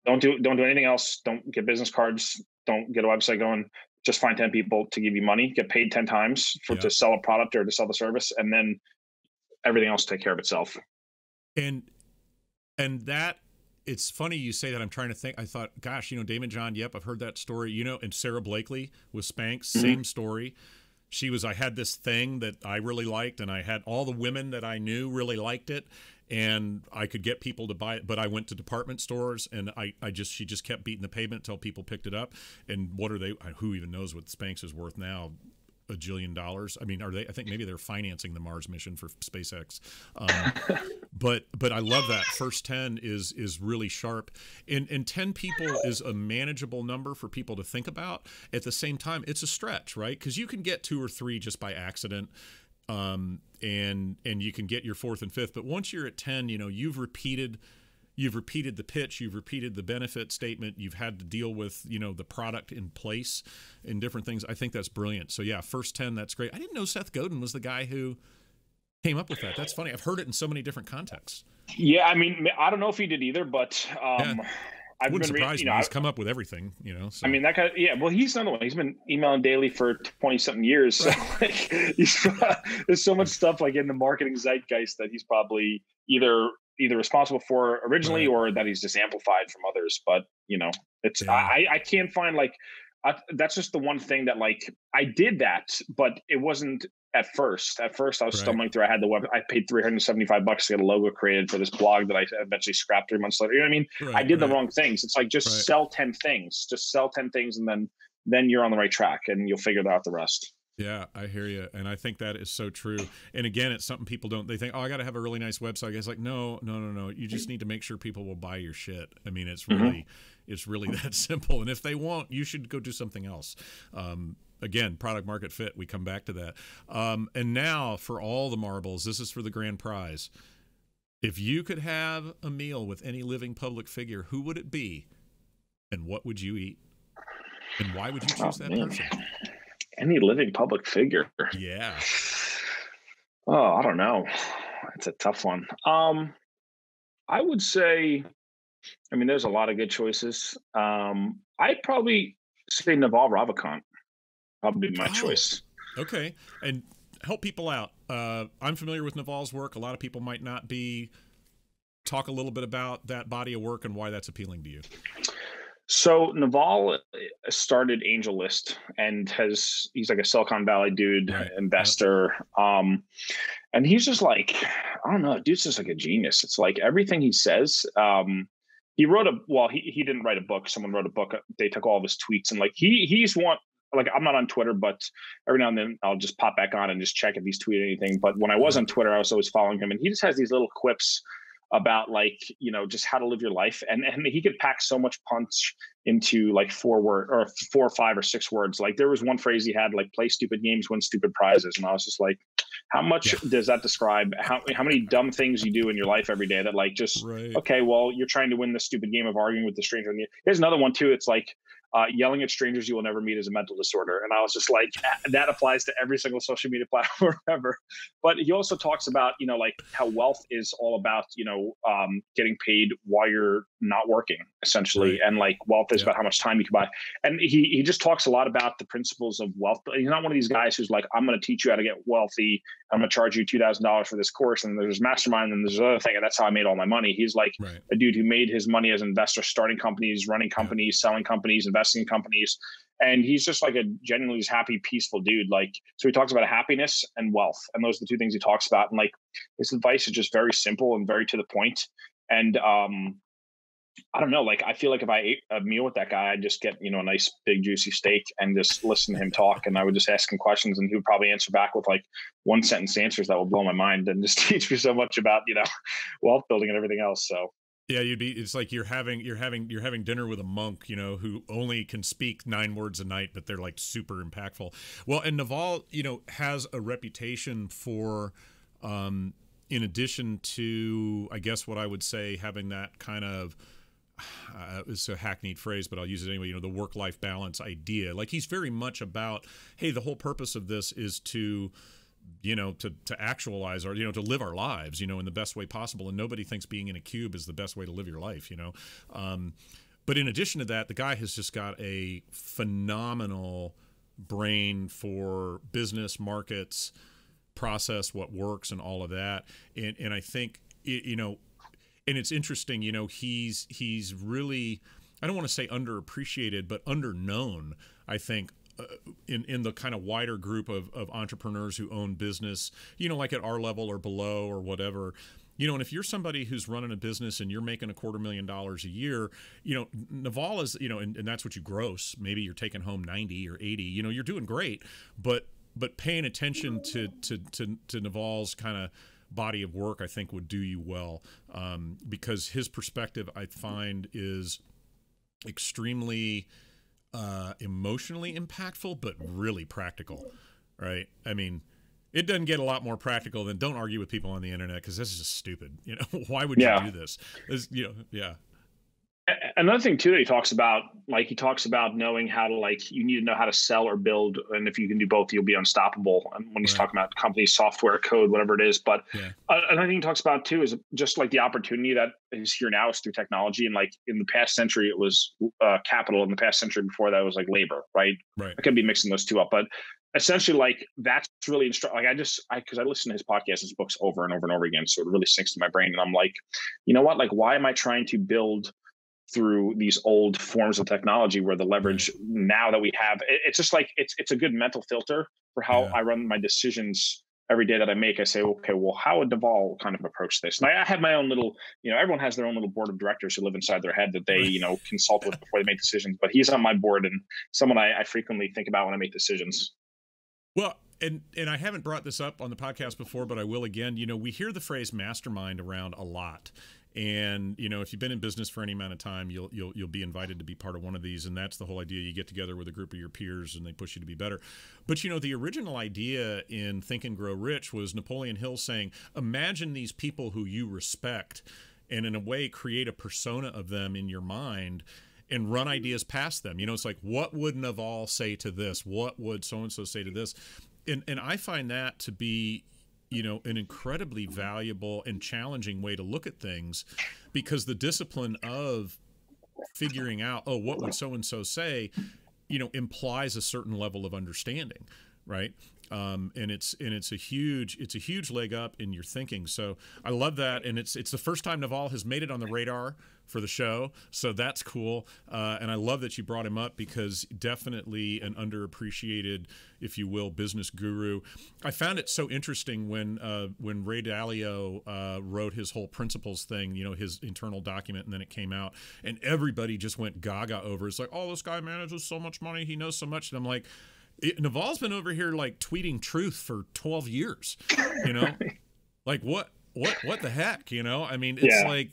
Don't do anything else. Don't get business cards. Don't get a website going. Just find 10 people to give you money, get paid 10 times to sell a product or to sell the service, and then everything else take care of itself. And that, it's funny you say that. I'm trying to think. I thought, gosh, Damon John, yep, I've heard that story. And Sarah Blakely with Spanx, same story. I had this thing that I really liked, and I had all the women that I knew really liked it, and I could get people to buy it, but I went to department stores, and she just kept beating the pavement until people picked it up. And who even knows what Spanx is worth now? $1 jillion. I mean, I think maybe they're financing the Mars mission for SpaceX. But I love that. First 10 is really sharp. And 10 people is a manageable number for people to think about. At the same time, it's a stretch, right? Because you can get 2 or 3 just by accident. and you can get your fourth and fifth. But once you're at 10, you've repeated the pitch, you've repeated the benefit statement, you've had to deal with, the product in place and different things. I think that's brilliant. So yeah, first 10, that's great. I didn't know Seth Godin was the guy who came up with that. That's funny. I've heard it in so many different contexts. Yeah, I mean, I don't know if he did either, but I've been surprised me. He's come up with everything, So. I mean, that guy. Yeah, well, he's another one. He's been emailing daily for 20-something years. So there's so much stuff like in the marketing zeitgeist that he's probably either responsible for originally, or that he's just amplified from others. But it's I can't find that's just the one thing that I did that, but it wasn't. At first, I was stumbling through. I had the web. I paid $375 to get a logo created for this blog that I eventually scrapped 3 months later. You know what I mean? I did the wrong things. It's just sell 10 things. Just sell 10 things, and then you're on the right track, and you'll figure out the rest. Yeah, I hear you, and I think that is so true. And again, it's something people don't. They think, I got to have a really nice website. It's like, no. You just need to make sure people will buy your shit. I mean, it's really that simple. And if they won't, you should go do something else. Again, product market fit, we come back to that. And now for all the marbles, this is for the grand prize. If you could have a meal with any living public figure, who would it be? And what would you eat? And why would you choose that person? Any living public figure? Yeah. Oh, I don't know. It's a tough one. I would say, there's a lot of good choices. I'd probably say Naval Ravikant. Probably my choice. Okay. And help people out. I'm familiar with Naval's work. A lot of people might not be. Talk a little bit about that body of work and why that's appealing to you. So Naval started AngelList and he's like a Silicon Valley dude, investor. And he's just I don't know, dude's just like a genius. It's like everything he says, he wrote he didn't write a book. Someone wrote a book. They took all of his tweets and he's one. I'm not on Twitter, but every now and then I'll just pop back on and just check if he's tweeted anything. But when I was on Twitter, I was always following him, and he just has these little quips about just how to live your life. And he could pack so much punch into 4 or 5 or 6 words. There was one phrase he had, play stupid games, win stupid prizes. And I was just like, how much does that describe how many dumb things you do in your life every day that okay, well, you're trying to win this stupid game of arguing with the stranger. Here's another one too. It's yelling at strangers you will never meet is a mental disorder. And I was just that applies to every single social media platform ever. But he also talks about, how wealth is all about, getting paid while you're not working, essentially. And wealth is about how much time you can buy. And he just talks a lot about the principles of wealth. But he's not one of these guys who's I'm going to teach you how to get wealthy. I'm going to charge you $2,000 for this course. And there's mastermind and there's another thing. And that's how I made all my money. He's a dude who made his money as an investor, starting companies, running companies, selling companies, investing in companies. And he's just a genuinely just happy, peaceful dude. So he talks about happiness and wealth. And those are the two things he talks about. And his advice is just very simple and very to the point. And I don't know, I feel if I ate a meal with that guy, I'd just get, a nice big juicy steak and just listen to him talk. And I would just ask him questions and he would probably answer back with 1-sentence answers that will blow my mind and just teach me so much about, wealth building and everything else. So yeah, it's like you're having dinner with a monk, who only can speak 9 words a night, but they're super impactful. Well, and Naval, has a reputation for, in addition to, I guess what I would say, having that kind of, it's a hackneyed phrase, but I'll use it anyway, the work-life balance idea. He's very much about, hey, the whole purpose of this is to actualize our, to live our lives, in the best way possible. And nobody thinks being in a cube is the best way to live your life, But in addition to that, the guy has just got a phenomenal brain for business, markets, process, what works, and all of that. And I think, and it's interesting, he's really, I don't want to say underappreciated, but underknown, I think, in the kind of wider group of entrepreneurs who own business, at our level or below or whatever, and if you're somebody who's running a business and you're making $250,000 a year, Naval is, and that's what you gross. Maybe you're taking home 90 or 80, you're doing great, but paying attention to Naval's kind of body of work, I think would do you well, because his perspective, I find, is extremely emotionally impactful, but really practical, right? I mean, It doesn't get a lot more practical than don't argue with people on the internet because this is just stupid. Why would you do this? Yeah. Another thing too that he talks about knowing how to you need to know how to sell or build, and if you can do both, you'll be unstoppable. And when he's talking about company software, code, whatever it is. But another thing he talks about too is just like the opportunity that is here now is through technology. And like in the past century, it was capital. In the past century before that, it was like labor, right? Right. I could be mixing those two up, but essentially, like that's really because I listen to his podcast, his books over and over and over again, so it really sinks to my brain. And I'm like, you know what? Like, why am I trying to build through these old forms of technology where the leverage now that we have, it's just like it's a good mental filter for how I run my decisions every day that I make. I say, okay, well, how would Naval kind of approach this? And I have my own little, everyone has their own little board of directors who live inside their head that they, consult with before they make decisions. But he's on my board and someone I frequently think about when I make decisions. Well, and I haven't brought this up on the podcast before, but I will again. We hear the phrase mastermind around a lot. And, if you've been in business for any amount of time, you'll be invited to be part of one of these. And that's the whole idea. You get together with a group of your peers and they push you to be better. But, the original idea in Think and Grow Rich was Napoleon Hill saying, imagine these people who you respect and in a way create a persona of them in your mind and run ideas past them. It's like, what would Naval say to this? What would so-and-so say to this? And I find that to be an incredibly valuable and challenging way to look at things, because the discipline of figuring out, what would so-and-so say, implies a certain level of understanding, right? And it's a huge leg up in your thinking. So I love that. And it's the first time Naval has made it on the radar for the show. So that's cool. And I love that you brought him up, because definitely an underappreciated, if you will, business guru. I found it so interesting when Ray Dalio wrote his whole principles thing, his internal document, and then it came out and everybody just went gaga over it. It's like, oh, this guy manages so much money. He knows so much. And I'm like, Naval's been over here like tweeting truth for 12 years, like what the heck, I mean, it's like,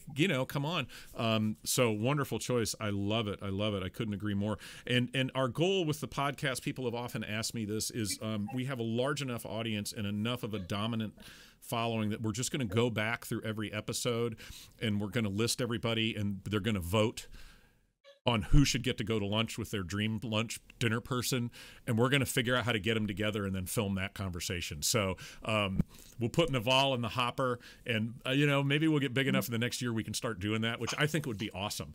come on. So wonderful choice. I love it. I couldn't agree more. And our goal with the podcast, people have often asked me this, is we have a large enough audience and enough of a dominant following that we're just going to go back through every episode and we're going to list everybody and they're going to vote on who should get to go to lunch with their dream lunch dinner person, and we're going to figure out how to get them together and then film that conversation. So we'll put Naval in the hopper, and maybe we'll get big enough in the next year we can start doing that, which I think would be awesome.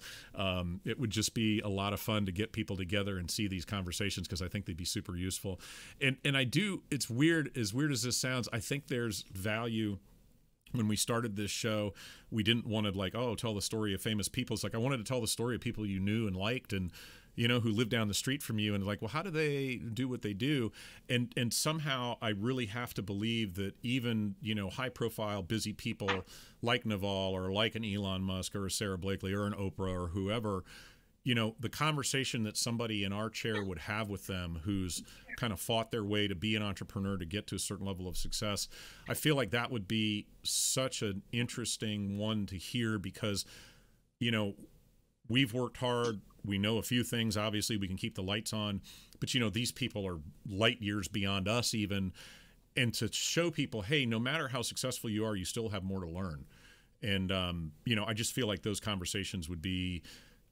It would just be a lot of fun to get people together and see these conversations, because I think they'd be super useful. And it's weird as this sounds, I think there's value. When we started this show, we didn't want to tell the story of famous people. It's like, I wanted to tell the story of people you knew and liked and, who lived down the street from you, and how do they do what they do? And somehow I really have to believe that even, high profile, busy people like Naval or like an Elon Musk or a Sarah Blakely or an Oprah or whoever, the conversation that somebody in our chair would have with them who's kind of fought their way to be an entrepreneur, to get to a certain level of success, I feel like that would be such an interesting one to hear, because, we've worked hard. We know a few things. Obviously, we can keep the lights on. But, these people are light years beyond us even. And to show people, hey, no matter how successful you are, you still have more to learn. And, I just feel like those conversations would be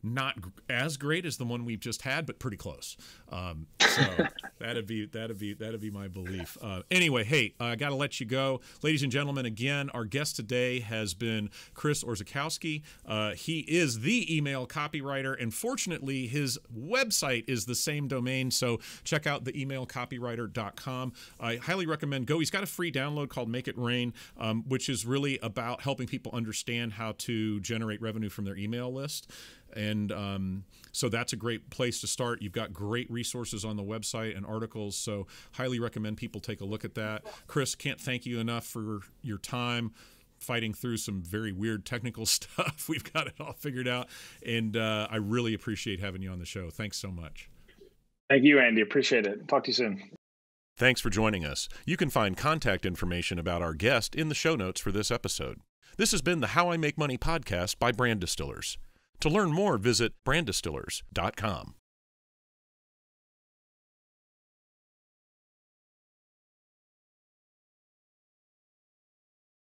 not as great as the one we've just had, but pretty close. So that'd be my belief. Anyway, hey, I got to let you go, ladies and gentlemen. Again, our guest today has been Chris Orzechowski. He is the email copywriter, and fortunately, his website is the same domain. So check out the emailcopywriter.com. I highly recommend go. He's got a free download called Make It Rain, which is really about helping people understand how to generate revenue from their email list. And so that's a great place to start. You've got great resources on the website and articles, so highly recommend people take a look at that. Chris, can't thank you enough for your time fighting through some very weird technical stuff. We've got it all figured out, and I really appreciate having you on the show. Thanks so much. Thank you, Andy. Appreciate it. Talk to you soon. Thanks for joining us. You can find contact information about our guest in the show notes for this episode. This has been the How I Make Money podcast by Brand Distillers. To learn more, visit branddistillers.com.